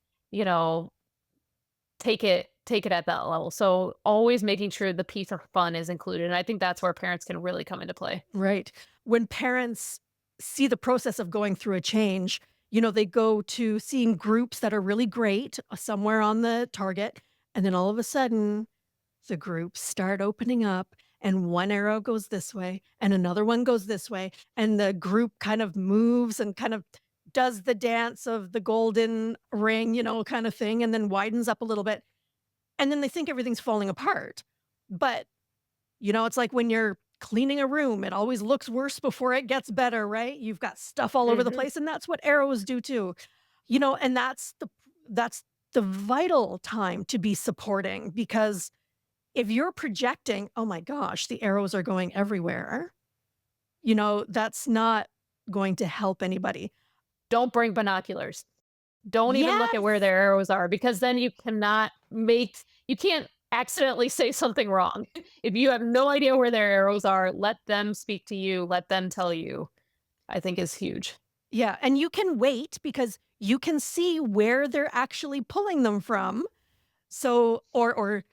take it at that level. So always making sure the piece of fun is included. And I think that's where parents can really come into play. Right. When parents see the process of going through a change, they go to seeing groups that are really great somewhere on the target. And then all of a sudden, the groups start opening up and one arrow goes this way and another one goes this way. And the group kind of moves and kind of does the dance of the golden ring, kind of thing, and then widens up a little bit. And then they think everything's falling apart. But, it's like when you're cleaning a room, it always looks worse before it gets better, right? You've got stuff all over the place, and that's what arrows do too. And that's the vital time to be supporting, because if you're projecting, oh my gosh, the arrows are going everywhere, that's not going to help anybody. Don't bring binoculars. Don't even look at where their arrows are, because then you can't accidentally say something wrong. If you have no idea where their arrows are, let them speak to you, let them tell you, I think is huge. Yeah. And you can wait because you can see where they're actually pulling them from. So, or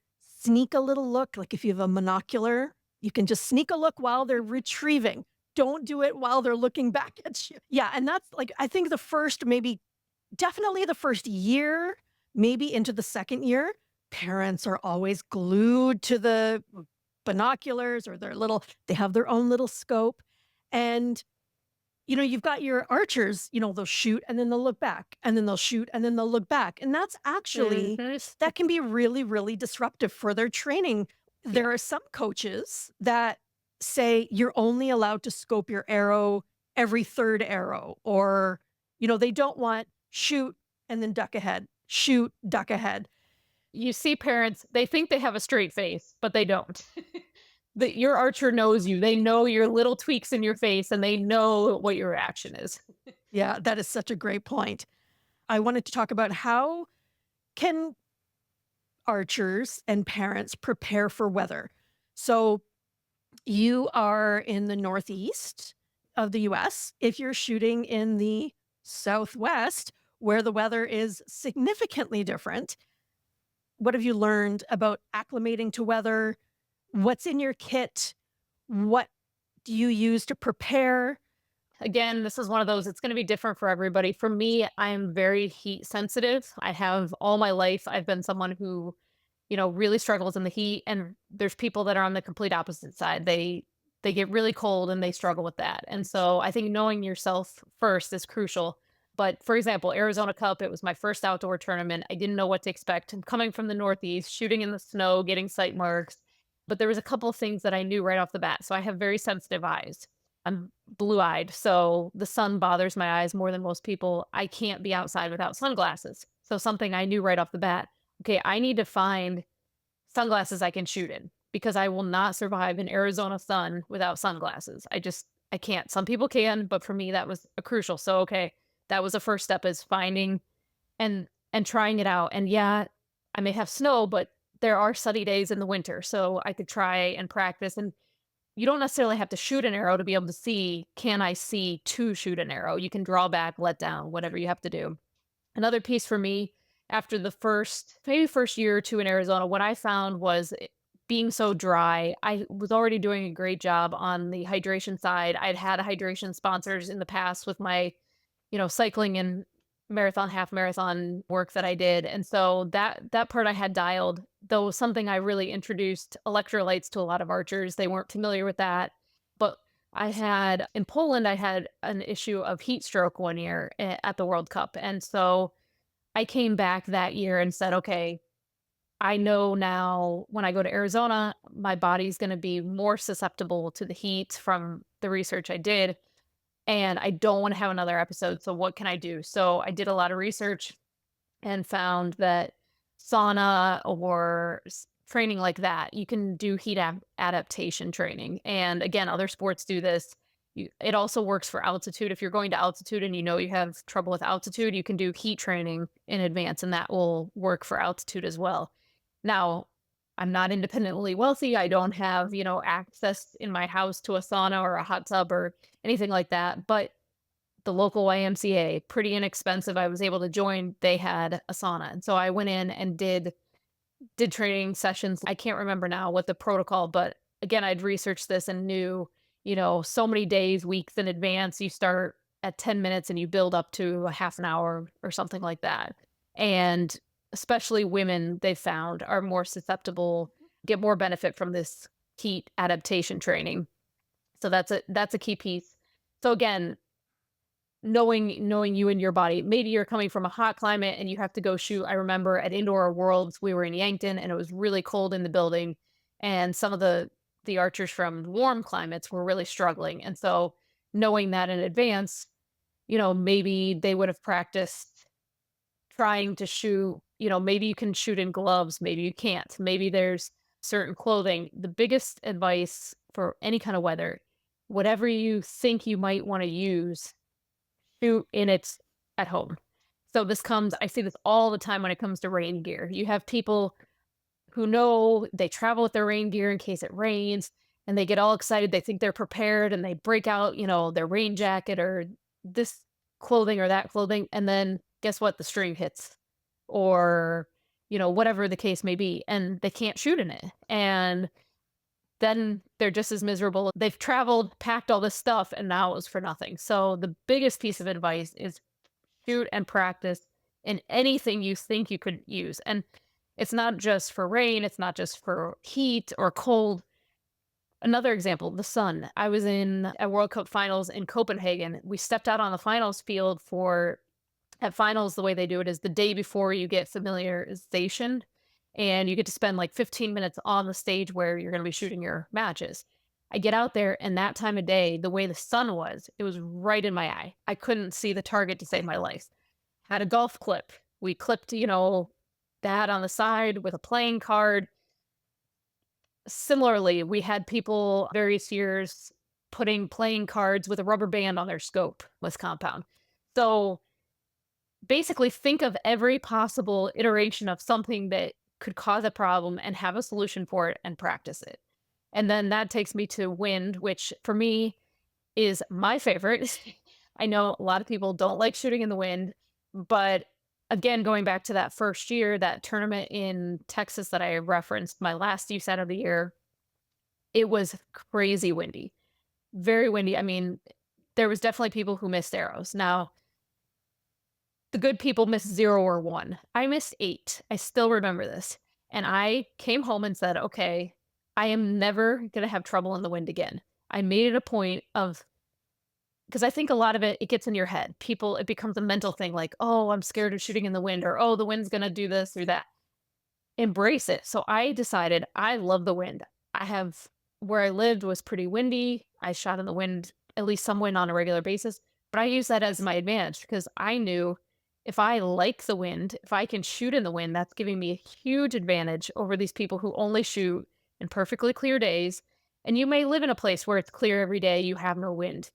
sneak a little look, like if you have a monocular, you can just sneak a look while they're retrieving. Don't do it while they're looking back at you. Yeah, and that's like, I think the first, maybe definitely the first year, maybe into the second year, parents are always glued to the binoculars or they have their own little scope. And you've got your archers, they'll shoot and then they'll look back and then they'll shoot and then they'll look back. And that's actually, that can be really, really disruptive for their training. There are some coaches that say you're only allowed to scope your arrow every third arrow, or, they don't want shoot and then duck ahead, shoot, duck ahead. You see parents, they think they have a straight face, but they don't. Your archer knows you. They know your little tweaks in your face and they know what your reaction is. Yeah, that is such a great point. I wanted to talk about how can archers and parents prepare for weather. So you are in the Northeast of the US. If you're shooting in the Southwest, where the weather is significantly different, what have you learned about acclimating to weather? What's in your kit? What do you use to prepare? Again, this is one of those, it's going to be different for everybody. For me, I'm very heat sensitive. I have all my life, I've been someone who, really struggles in the heat. And there's people that are on the complete opposite side. They get really cold and they struggle with that. And so I think knowing yourself first is crucial. But for example, Arizona Cup, it was my first outdoor tournament. I didn't know what to expect. I'm coming from the Northeast, shooting in the snow, getting sight marks. But there was a couple of things that I knew right off the bat. So I have very sensitive eyes. I'm blue-eyed, so the sun bothers my eyes more than most people. I can't be outside without sunglasses. So something I knew right off the bat, okay, I need to find sunglasses I can shoot in because I will not survive in Arizona sun without sunglasses. I can't. Some people can, but for me that was a crucial. So okay, that was the first step, is finding and trying it out. And yeah, I may have snow, but there are sunny days in the winter, so I could try and practice. And you don't necessarily have to shoot an arrow to be able to see, can I see to shoot an arrow? You can draw back, let down, whatever you have to do. Another piece for me, after the maybe first year or two in Arizona, what I found was being so dry. I was already doing a great job on the hydration side. I'd had hydration sponsors in the past with my, cycling and marathon, half marathon work that I did. And so that part I had dialed, though something I really introduced electrolytes to a lot of archers. They weren't familiar with that. But in Poland, I had an issue of heat stroke one year at the World Cup. And so I came back that year and said, okay, I know now when I go to Arizona, my body's going to be more susceptible to the heat from the research I did. And I don't want to have another episode. So what can I do? So I did a lot of research and found that sauna or training like that, you can do heat adaptation training. And again, other sports do this. It also works for altitude. If you're going to altitude and you have trouble with altitude, you can do heat training in advance, and that will work for altitude as well. Now, I'm not independently wealthy. I don't have, access in my house to a sauna or a hot tub or anything like that. But the local YMCA, pretty inexpensive. I was able to join. They had a sauna. And so I went in and did training sessions. I can't remember now what the protocol, but again, I'd researched this and knew, so many days, weeks in advance, you start at 10 minutes and you build up to a half an hour or something like that. And especially women, they found, are more susceptible, get more benefit from this heat adaptation training. So that's a key piece. So again, knowing you and your body. Maybe you're coming from a hot climate and you have to go shoot. I remember at Indoor Worlds, we were in Yankton and it was really cold in the building, and some of the archers from warm climates were really struggling. And so knowing that in advance, maybe they would have practiced trying to shoot, maybe you can shoot in gloves, maybe you can't. Maybe there's certain clothing. The biggest advice for any kind of weather, whatever you think you might want to use, shoot in it at home. So I see this all the time when it comes to rain gear. You have people who know they travel with their rain gear in case it rains, and they get all excited. They think they're prepared and they break out, their rain jacket or this clothing or that clothing. And then guess what? The string hits, or, whatever the case may be, and they can't shoot in it. And then they're just as miserable. They've traveled, packed all this stuff, and now it was for nothing. So the biggest piece of advice is shoot and practice in anything you think you could use. And it's not just for rain, it's not just for heat or cold. Another example, the sun. I was in a World Cup finals in Copenhagen. We stepped out on the finals field at finals, the way they do it is the day before you get familiarization, and you get to spend like 15 minutes on the stage where you're going to be shooting your matches. I get out there, and that time of day, the way the sun was, it was right in my eye. I couldn't see the target to save my life. Had a golf clip. We clipped, that on the side with a playing card. Similarly, we had people various years putting playing cards with a rubber band on their scope with compound. So basically think of every possible iteration of something that could cause a problem and have a solution for it and practice it. And then that takes me to wind, which for me is my favorite. I know a lot of people don't like shooting in the wind, but again, going back to that first year, that tournament in Texas that I referenced, my last USAT of the year, it was crazy windy, very windy. I mean, there was definitely people who missed arrows. Now, the good people missed 0 or 1. I missed 8. I still remember this. And I came home and said, okay, I am never going to have trouble in the wind again. I made it a point of, because I think a lot of it gets in your head. It becomes a mental thing like, oh, I'm scared of shooting in the wind, or, oh, the wind's going to do this or that. Embrace it. So I decided I love the wind. Where I lived was pretty windy. I shot in the wind, at least some wind on a regular basis, but I used that as my advantage because I knew if I like the wind, if I can shoot in the wind, that's giving me a huge advantage over these people who only shoot in perfectly clear days. And you may live in a place where it's clear every day, you have no wind.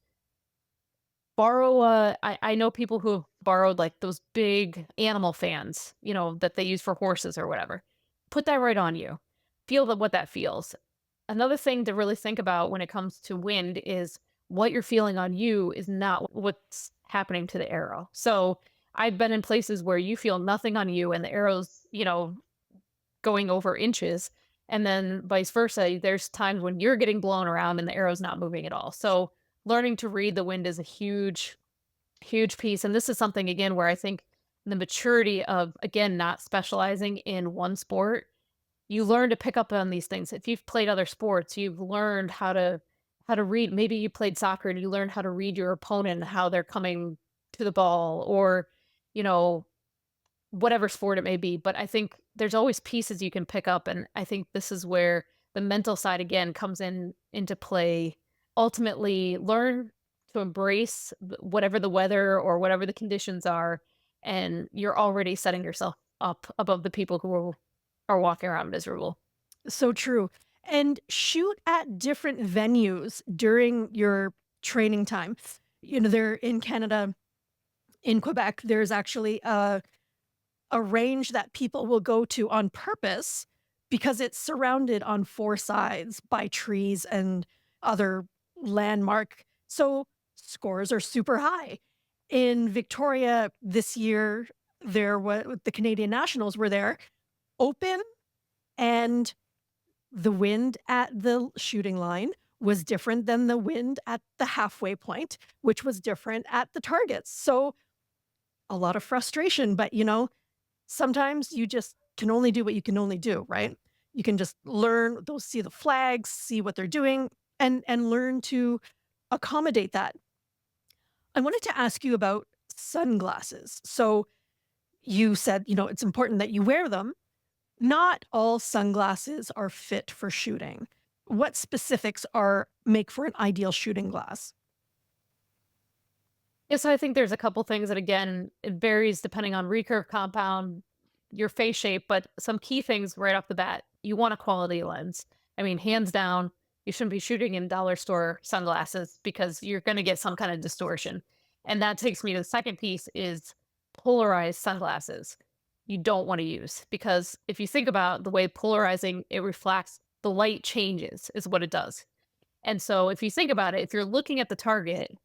I know people who have borrowed like those big animal fans, that they use for horses or whatever. Put that right on you. Feel what that feels. Another thing to really think about when it comes to wind is what you're feeling on you is not what's happening to the arrow. So I've been in places where you feel nothing on you and the arrow's, going over inches. And then vice versa, there's times when you're getting blown around and the arrow's not moving at all. So learning to read the wind is a huge, huge piece. And this is something, again, where I think the maturity of, again, not specializing in one sport, you learn to pick up on these things. If you've played other sports, you've learned how to read. Maybe you played soccer and you learned how to read your opponent, how they're coming to the ball, or, whatever sport it may be. But I think there's always pieces you can pick up. And I think this is where the mental side, again, comes into play. Ultimately, learn to embrace whatever the weather or whatever the conditions are. And you're already setting yourself up above the people who are walking around miserable. So true. And shoot at different venues during your training time. They're in Canada, in Quebec, there's actually a range that people will go to on purpose because it's surrounded on 4 sides by trees and other landmark. So scores are super high. In Victoria this year, the Canadian Nationals were there, open, and the wind at the shooting line was different than the wind at the halfway point, which was different at the targets. So a lot of frustration, but sometimes you just can only do what you can only do, right? You can just see the flags, see what they're doing, and learn to accommodate that. I wanted to ask you about sunglasses. So you said, it's important that you wear them. Not all sunglasses are fit for shooting. What specifics make for an ideal shooting glass? Yeah, so I think there's a couple things that, again, it varies depending on recurve compound, your face shape, but some key things right off the bat. You want a quality lens. I mean, hands down, you shouldn't be shooting in dollar store sunglasses because you're going to get some kind of distortion. And that takes me to the second piece is polarized sunglasses. You don't want to use, because if you think about the way polarizing, it reflects, the light changes is what it does. And so if you think about it, if you're looking at the target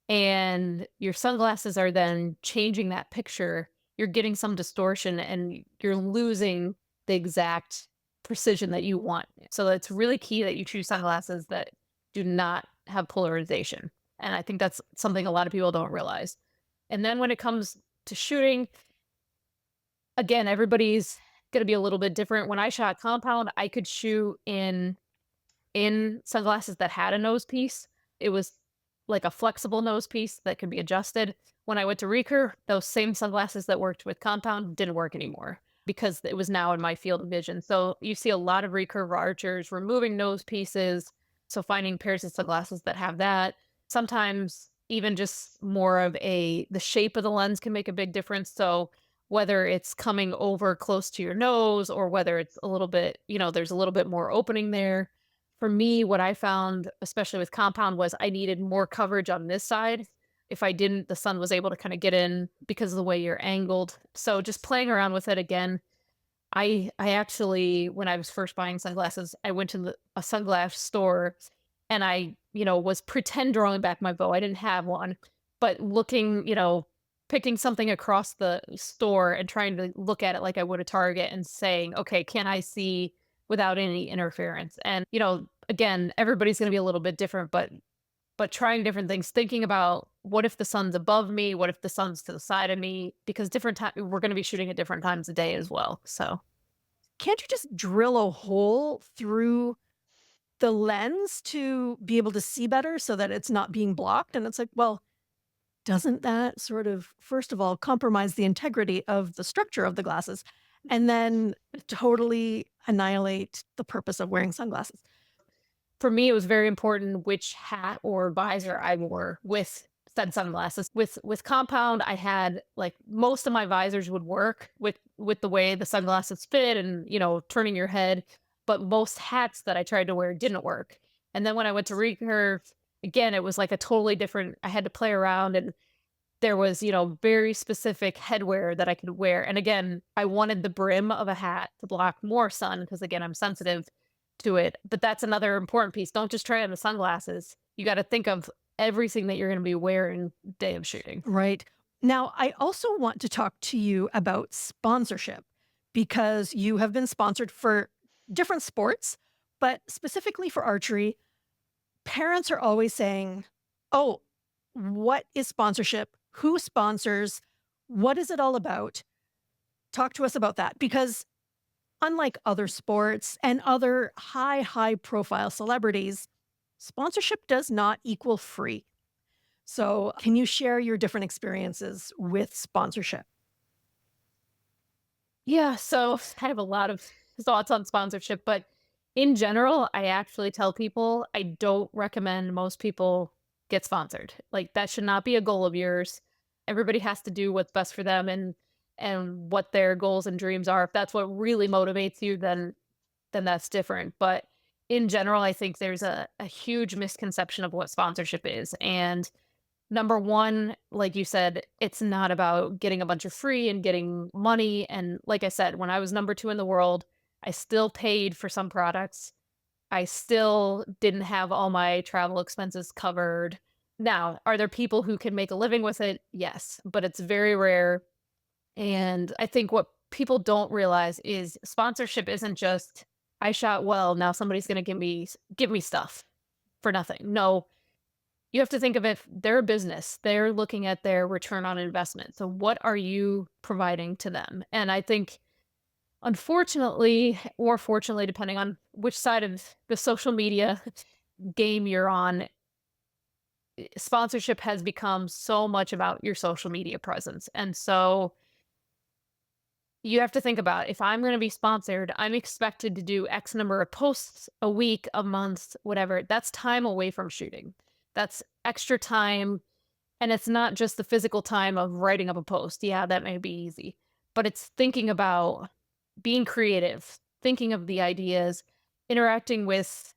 and your sunglasses are then changing that picture, you're getting some distortion and you're losing the exact precision that you want. So it's really key that you choose sunglasses that do not have polarization. And I think that's something a lot of people don't realize. And then when it comes to shooting, again, everybody's going to be a little bit different. When I shot compound, I could shoot in sunglasses that had a nose piece. It was like a flexible nose piece that could be adjusted. When I went to recurve, those same sunglasses that worked with compound didn't work anymore because it was now in my field of vision. So you see a lot of recurve archers removing nose pieces. So finding pairs of sunglasses that have that. Sometimes even just more of the shape of the lens can make a big difference. So whether it's coming over close to your nose or whether it's a little bit, there's a little bit more opening there. For me, what I found, especially with compound, was I needed more coverage on this side. If I didn't, the sun was able to kind of get in because of the way you're angled. So just playing around with it again. I actually, when I was first buying sunglasses, I went to a sunglass store and I, was pretend drawing back my bow. I didn't have one, but looking, picking something across the store and trying to look at it like I would a target and saying, okay, can I see without any interference? And, again, everybody's going to be a little bit different, but trying different things, thinking about what if the sun's above me, what if the sun's to the side of me, because we're going to be shooting at different times of day as well. So Can't you just drill a hole through the lens to be able to see better so that it's not being blocked? And it's like, well, doesn't that sort of, first of all, compromise the integrity of the structure of the glasses and then totally annihilate the purpose of wearing sunglasses? for me, it was very important which hat or visor I wore with said sunglasses. With compound, I had like most of my visors would work with the way the sunglasses fit and turning your head, but most hats that I tried to wear didn't work. And then when I went to recurve, again, it was like a totally different. I had to play around, and there was very specific headwear that I could wear. And again, I wanted the brim of a hat to block more sun because again, I'm sensitive to it. But that's another important piece. Don't just try on the sunglasses. You got to think of everything that you're going to be wearing day of shooting. Right. Now, I also want to talk to you about sponsorship because you have been sponsored for different sports, but specifically for archery. Parents are always saying, oh, what is sponsorship? Who sponsors? What is it all about? Talk to us about that because unlike other sports and other high profile celebrities, sponsorship does not equal free. So can you share your different experiences with sponsorship? Yeah, so I have a lot of thoughts on sponsorship, but in general, I actually tell people I don't recommend most people get sponsored. Like that should not be a goal of yours. Everybody has to do what's best for them and what their goals and dreams are. If that's what really motivates you, then that's different. But in general, I think there's a huge misconception of what sponsorship is. And number one, like you said, it's not about getting a bunch of free and getting money. And like I said, when I was number 2 in the world, I still paid for some products. I still didn't have all my travel expenses covered. Now, are there people who can make a living with it? Yes, but it's very rare. And I think what people don't realize is sponsorship isn't just I shot well, now somebody's going to give me stuff for nothing. No, you have to think of it, they're a business. They're looking at their return on investment. So what are you providing to them? And I think unfortunately, or fortunately, depending on which side of the social media game you're on, sponsorship has become so much about your social media presence. And so you have to think about if I'm going to be sponsored, I'm expected to do X number of posts a week, a month, whatever. That's time away from shooting. That's extra time. And it's not just the physical time of writing up a post. Yeah, that may be easy, but it's thinking about being creative, thinking of the ideas, interacting with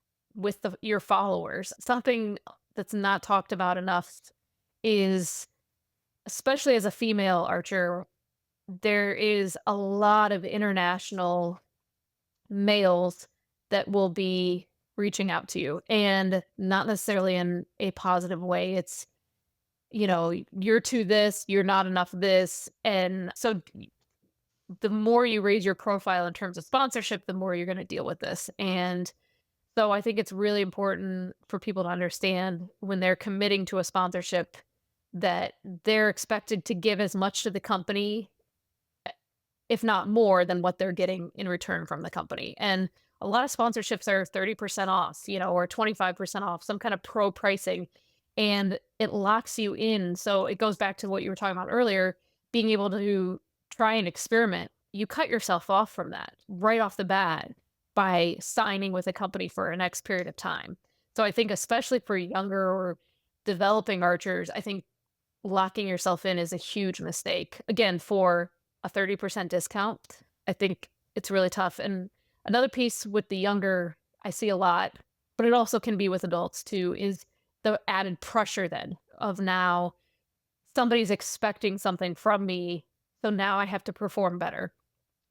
your followers. Something that's not talked about enough is, especially as a female archer, there is a lot of international males that will be reaching out to you, and not necessarily in a positive way. you're to this, you're not enough of this. And so the more you raise your profile in terms of sponsorship, the more you're going to deal with this. And so I think it's really important for people to understand when they're committing to a sponsorship that they're expected to give as much to the company, if not more, than what they're getting in return from the company. And a lot of sponsorships are 30% off, or 25% off, some kind of pro pricing, and it locks you in. So it goes back to what you were talking about earlier, being able to try and experiment. You cut yourself off from that right off the bat by signing with a company for an X period of time. So I think, especially for younger or developing archers, I think locking yourself in is a huge mistake. Again, for a 30% discount, I think it's really tough. And another piece with the younger, I see a lot, but it also can be with adults too, is the added pressure then of now somebody's expecting something from me. So now I have to perform better.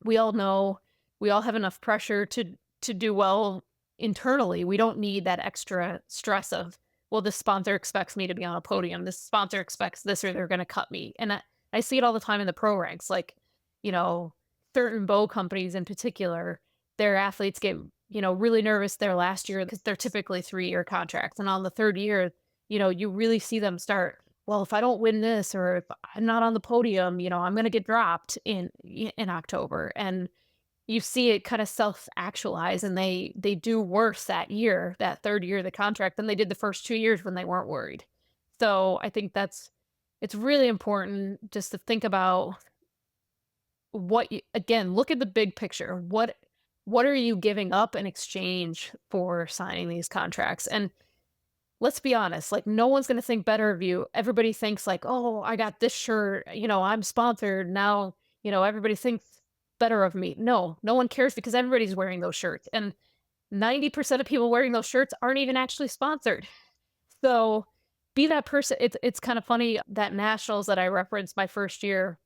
We all know we all have enough pressure to do well internally. We don't need that extra stress of, well, this sponsor expects me to be on a podium. This sponsor expects this, or they're going to cut me. And I see it all the time in the pro ranks. Like, you know, certain bow companies in particular, their athletes get, really nervous their last year because they're typically 3-year contracts. And on the third year, you really see them start, well, if I don't win this, or if I'm not on the podium, I'm going to get dropped in October. And you see it kind of self-actualize, and they do worse that year, that third year of the contract, than they did the first 2 years when they weren't worried. So I think it's really important just to think about again, look at the big picture. What are you giving up in exchange for signing these contracts? And let's be honest, like, no one's going to think better of you. Everybody thinks like, oh, I got this shirt, I'm sponsored. Now, everybody thinks better of me. No, no one cares, because everybody's wearing those shirts. And 90% of people wearing those shirts aren't even actually sponsored. So be that person. It's kind of funny that nationals that I referenced my first year,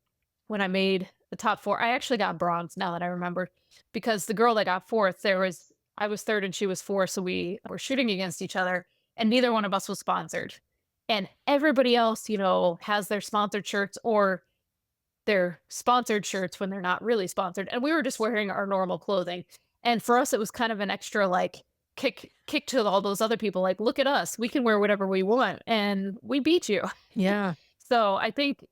when I made the top 4, I actually got bronze, now that I remember, because the girl that got 4th, I was 3rd and she was 4th. So we were shooting against each other, and neither one of us was sponsored. And everybody else, has their sponsored shirts, or their sponsored shirts when they're not really sponsored. And we were just wearing our normal clothing. And for us, it was kind of an extra, like, kick to all those other people. Like, look at us, we can wear whatever we want, and we beat you. Yeah. So I think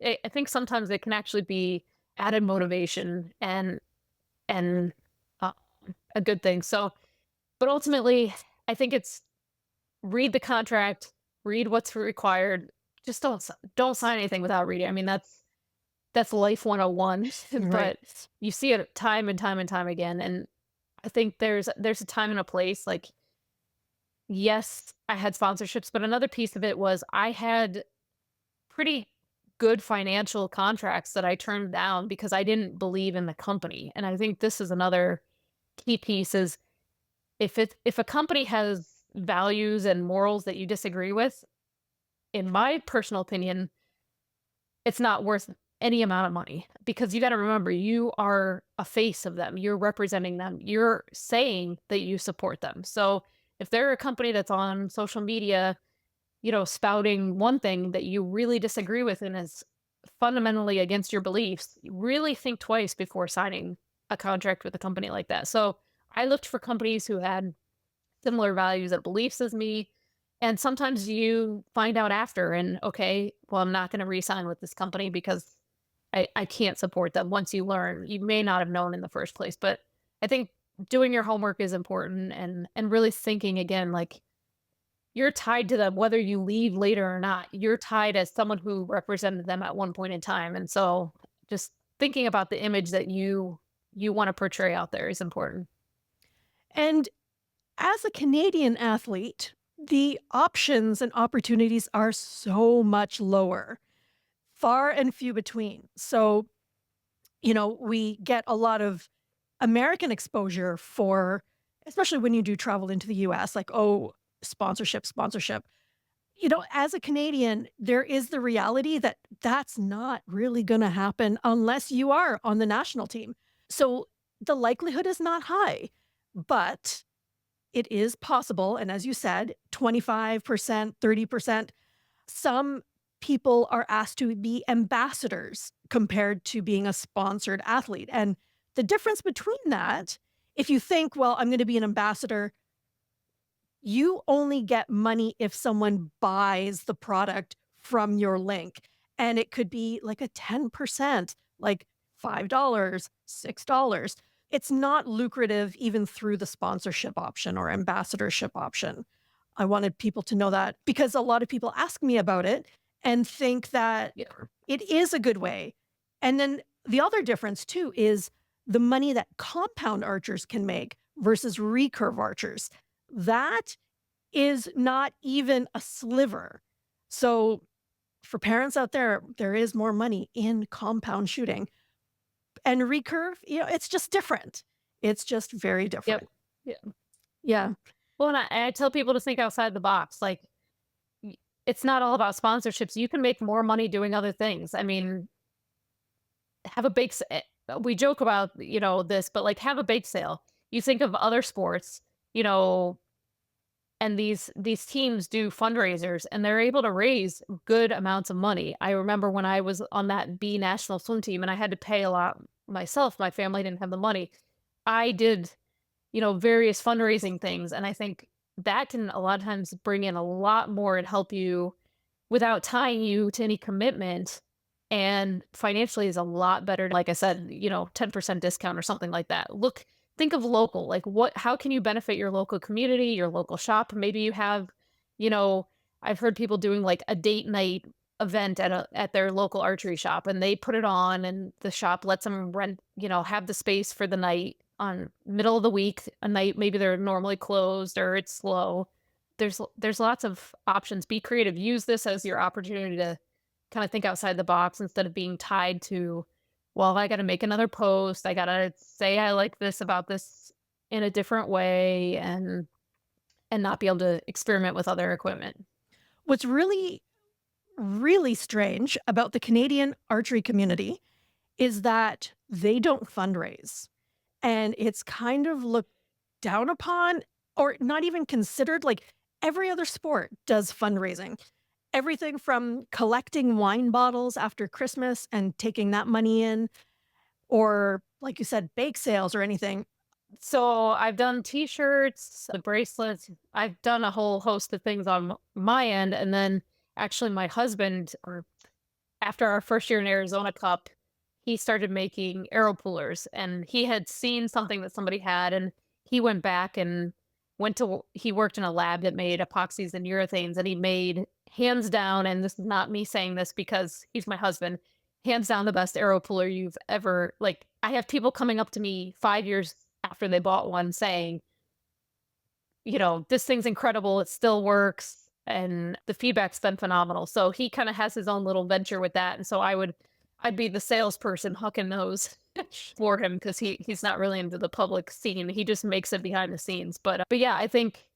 sometimes it can actually be added motivation and uh, a good thing. So, but ultimately, I think it's read the contract, read what's required. Just don't sign anything without reading. I mean, that's life 101, Right. but you see it time and time and time again. And I think there's a time and a place. Like, yes, I had sponsorships, but another piece of it was I had pretty good financial contracts that I turned down because I didn't believe in the company. And I think this is another key piece, is if a company has values and morals that you disagree with, in my personal opinion, it's not worth any amount of money, because you got to remember, you are a face of them. You're representing them. You're saying that you support them. So if they're a company that's on social media, spouting one thing that you really disagree with and is fundamentally against your beliefs, really think twice before signing a contract with a company like that. So I looked for companies who had similar values and beliefs as me. And sometimes you find out after, and okay, well, I'm not going to re-sign with this company because I can't support them. Once you learn, you may not have known in the first place. But I think doing your homework is important, and really thinking again, like, you're tied to them whether you leave later or not. You're tied as someone who represented them at one point in time. And so just thinking about the image that you want to portray out there is important. And as a Canadian athlete, the options and opportunities are so much lower, far and few between. So, we get a lot of American exposure for, especially when you do travel into the US, like, oh, sponsorship. As a Canadian, there is the reality that that's not really going to happen unless you are on the national team. So the likelihood is not high, but it is possible. And as you said, 25%, 30%, some people are asked to be ambassadors compared to being a sponsored athlete. And the difference between that, if you think, well, I'm going to be an ambassador, you only get money if someone buys the product from your link. And it could be like a 10%, like $5, $6. It's not lucrative even through the sponsorship option or ambassadorship option. I wanted people to know that because a lot of people ask me about it and think that it is a good way. And then the other difference too is the money that compound archers can make versus recurve archers. That is not even a sliver. So for parents out there, there is more money in compound shooting. And recurve, it's just different. It's just very different. Yep. Yeah. Well, and I tell people to think outside the box. Like, it's not all about sponsorships. You can make more money doing other things. I mean, have a we joke about, this, but like have a bake sale. You think of other sports, and these teams do fundraisers and they're able to raise good amounts of money. I remember when I was on that B national swim team and I had to pay a lot myself. My family didn't have the money. I did, various fundraising things. And I think that can a lot of times bring in a lot more and help you without tying you to any commitment. And financially is a lot better. Like I said, 10% discount or something like that. Think of local, like how can you benefit your local community, your local shop? Maybe you have, I've heard people doing like a date night event at their local archery shop and they put it on and the shop lets them rent, have the space for the night on middle of the week, a night, maybe they're normally closed or it's slow. There's lots of options. Be creative. Use this as your opportunity to kind of think outside the box instead of being tied to, well, I got to make another post. I got to say I like this about this in a different way and not be able to experiment with other equipment. What's really, really strange about the Canadian archery community is that they don't fundraise. And it's kind of looked down upon or not even considered. Like every other sport does fundraising. Everything from collecting wine bottles after Christmas and taking that money in, or like you said, bake sales or anything. So I've done t-shirts, the bracelets. I've done a whole host of things on my end. And then actually my husband, or after our first year in Arizona Cup, he started making arrow pullers and he had seen something that somebody had and he went back and he worked in a lab that made epoxies and urethanes and he made hands down, and this is not me saying this because he's my husband, hands down the best arrow puller you've ever, like I have people coming up to me 5 years after they bought one saying, this thing's incredible. It still works. And the feedback's been phenomenal. So he kind of has his own little venture with that. And so I'd be the salesperson hucking those for him because he's not really into the public scene. He just makes it behind the scenes. But yeah, I think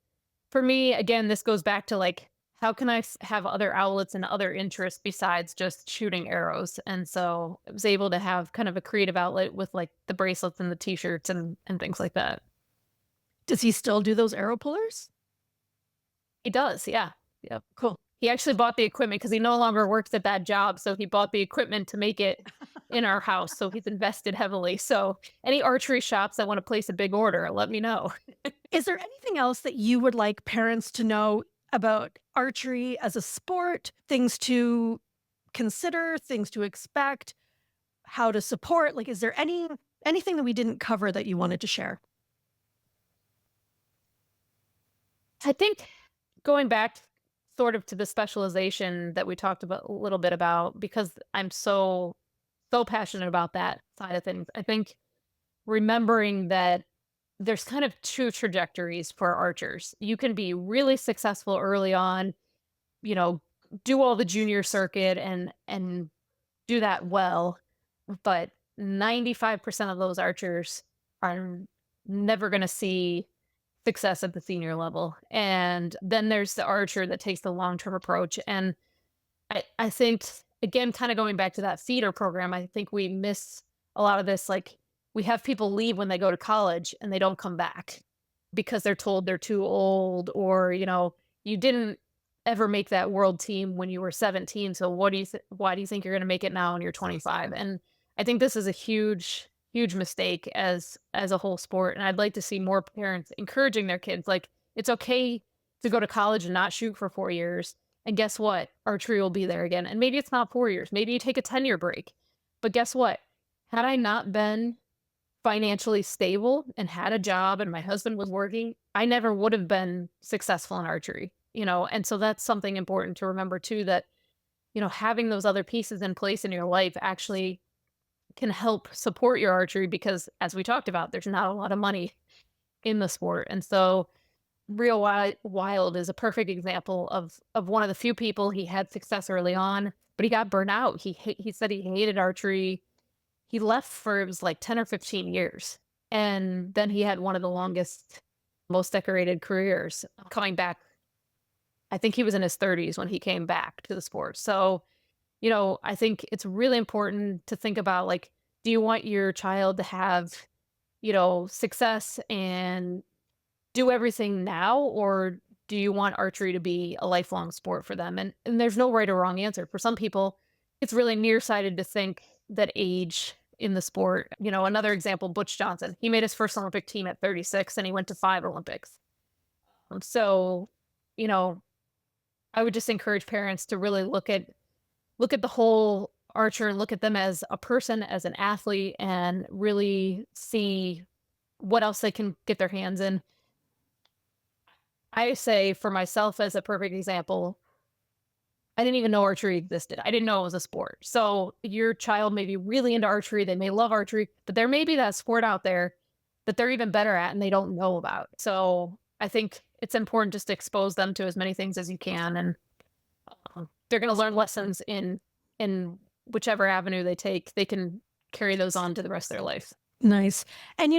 for me, again, this goes back to like, how can I have other outlets and other interests besides just shooting arrows? And so I was able to have kind of a creative outlet with like the bracelets and the t-shirts and things like that. Does he still do those arrow pullers? He does. Yeah. Yep. Cool. He actually bought the equipment because he no longer works at that job. So he bought the equipment to make it in our house. So he's invested heavily. So any archery shops that want to place a big order, let me know. Is there anything else that you would like parents to know about archery as a sport, things to consider, things to expect, how to support? Like, is there anything that we didn't cover that you wanted to share? I think going back sort of to the specialization that we talked about a little bit about, because I'm so passionate about that side of things. I think remembering that there's kind of two trajectories for archers. You can be really successful early on, do all the junior circuit and do that well, but 95% of those archers are never going to see success at the senior level. And then there's the archer that takes the long-term approach. And I think, again, kind of going back to that feeder program, I think we miss a lot of this. Like, we have people leave when they go to college and they don't come back because they're told they're too old or, you didn't ever make that world team when you were 17. So why do you think you're going to make it now when you're 25? And I think this is a huge mistake as a whole sport. And I'd like to see more parents encouraging their kids. Like, it's okay to go to college and not shoot for 4 years. And guess what? Archery will be there again. And maybe it's not 4 years. Maybe you take a 10-year break. But guess what? Had I not been financially stable and had a job and my husband was working, I never would have been successful in archery, And so that's something important to remember too, that, having those other pieces in place in your life actually can help support your archery, because as we talked about, there's not a lot of money in the sport. And so Wild is a perfect example of one of the few people. He had success early on, but he got burnt out. He said he hated archery. He left for, it was like 10 or 15 years. And then he had one of the longest, most decorated careers coming back. I think he was in his 30s when he came back to the sport. So, I think it's really important to think about, like, do you want your child to have, success and do everything now, or do you want archery to be a lifelong sport for them? And there's no right or wrong answer. For some people, it's really nearsighted to think that age in the sport, another example, Butch Johnson, he made his first Olympic team at 36 and he went to 5 Olympics. So, I would just encourage parents to really look at the whole archer and look at them as a person, as an athlete, and really see what else they can get their hands in. I say for myself, as a perfect example, I didn't even know archery existed. I didn't know it was a sport. So your child may be really into archery. They may love archery, but there may be that sport out there that they're even better at and they don't know about. So I think it's important just to expose them to as many things as you can. And they're going to learn lessons in whichever avenue they take. They can carry those on to the rest of their life. Nice. And,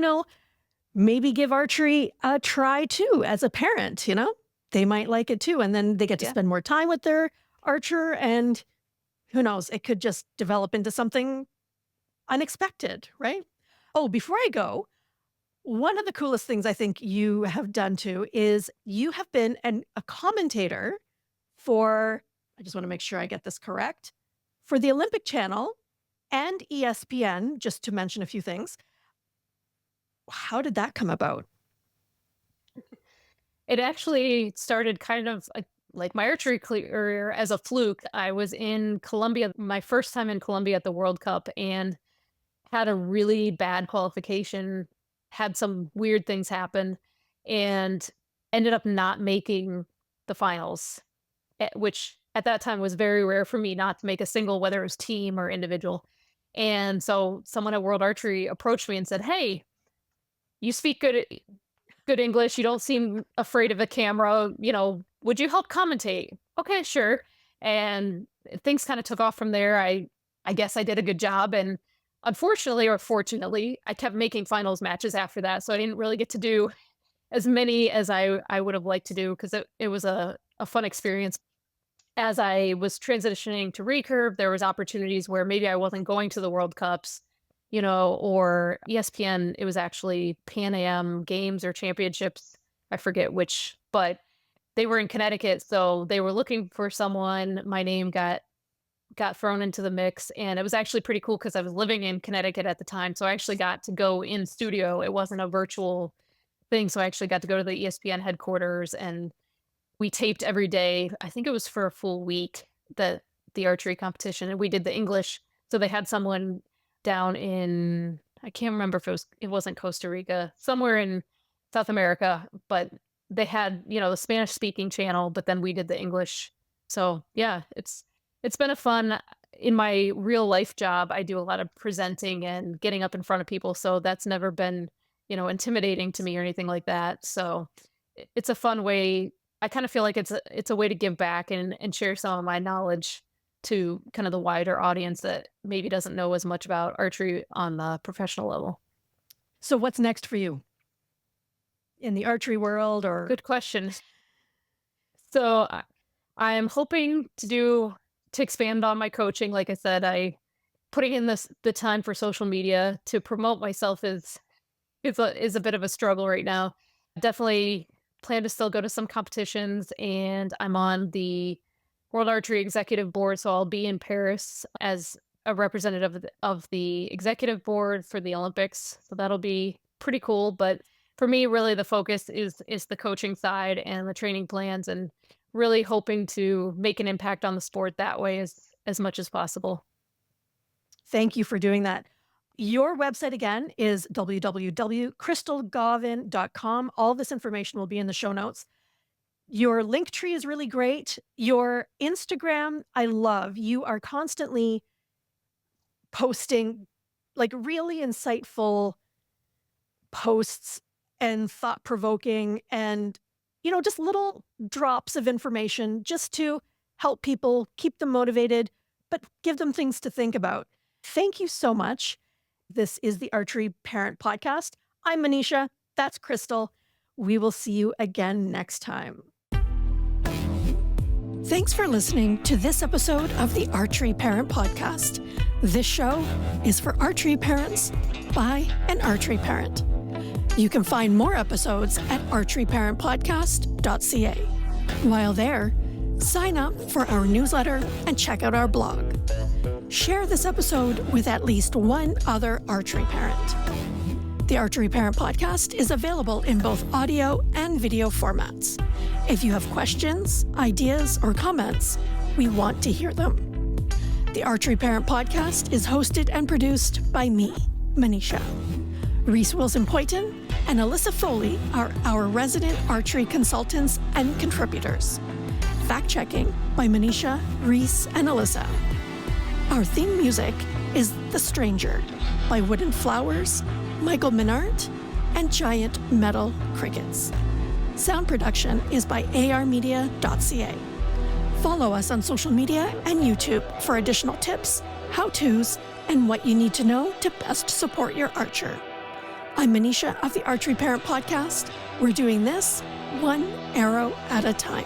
maybe give archery a try too as a parent, they might like it too. And then they get to spend more time with their archer, and who knows, it could just develop into something unexpected, right? Oh, before I go, one of the coolest things I think you have done too is you have been a commentator for, I just want to make sure I get this correct, for the Olympic Channel and ESPN, just to mention a few things. How did that come about? It actually started kind of like my archery career as a fluke. I was in Colombia, my first time in Colombia at the World Cup, and had a really bad qualification, had some weird things happen, and ended up not making the finals, which at that time was very rare for me not to make a single, whether it was team or individual. And so someone at World Archery approached me and said, "Hey, you speak good English. You don't seem afraid of a camera. Would you help commentate?" Okay, sure. And things kind of took off from there. I guess I did a good job. And unfortunately or fortunately, I kept making finals matches after that. So I didn't really get to do as many as I would have liked to do, because it was a fun experience. As I was transitioning to recurve, there was opportunities where maybe I wasn't going to the World Cups, or ESPN, it was actually Pan Am Games or Championships. I forget which, but they were in Connecticut. So they were looking for someone. My name got thrown into the mix, and it was actually pretty cool because I was living in Connecticut at the time. So I actually got to go in studio. It wasn't a virtual thing. So I actually got to go to the ESPN headquarters, and we taped every day. I think it was for a full week, the archery competition, and we did the English. So they had someone down in, I can't remember if it wasn't Costa Rica, somewhere in South America, but they had, the Spanish speaking channel, but then we did the English. So yeah, it's been a fun. In my real life job, I do a lot of presenting and getting up in front of people. So that's never been, intimidating to me or anything like that. So it's a fun way. I kind of feel like it's a way to give back and share some of my knowledge to kind of the wider audience that maybe doesn't know as much about archery on the professional level. So what's next for you in the archery world? Or Good question. So I am hoping to expand on my coaching. Like I said, putting in the time for social media to promote myself is a bit of a struggle right now. Definitely plan to still go to some competitions, and I'm on the World Archery Executive Board, so I'll be in Paris as a representative of the executive board for the Olympics. So that'll be pretty cool. But for me, really the focus is the coaching side and the training plans, and really hoping to make an impact on the sport that way as much as possible. Thank you for doing that. Your website again is www.crystalgauvin.com. All this information will be in the show notes. Your link tree is really great. Your Instagram, I love. You are constantly posting like really insightful posts and thought-provoking and, just little drops of information just to help people, keep them motivated, but give them things to think about. Thank you so much. This is the Archery Parent Podcast. I'm Manisha. That's Crystal. We will see you again next time. Thanks for listening to this episode of the Archery Parent Podcast. This show is for archery parents by an archery parent. You can find more episodes at archeryparentpodcast.ca. While there, sign up for our newsletter and check out our blog. Share this episode with at least one other archery parent. The Archery Parent Podcast is available in both audio and video formats. If you have questions, ideas, or comments, we want to hear them. The Archery Parent Podcast is hosted and produced by me, Manisha. Reese Wilson-Poyton and Alyssa Foley are our resident archery consultants and contributors. Fact-checking by Manisha, Reese, and Alyssa. Our theme music is The Stranger by Wooden Flowers, Michael Minart, and Giant Metal Crickets. Sound production is by armedia.ca. Follow us on social media and YouTube for additional tips, how-tos, and what you need to know to best support your archer. I'm Manisha of the Archery Parent Podcast. We're doing this one arrow at a time.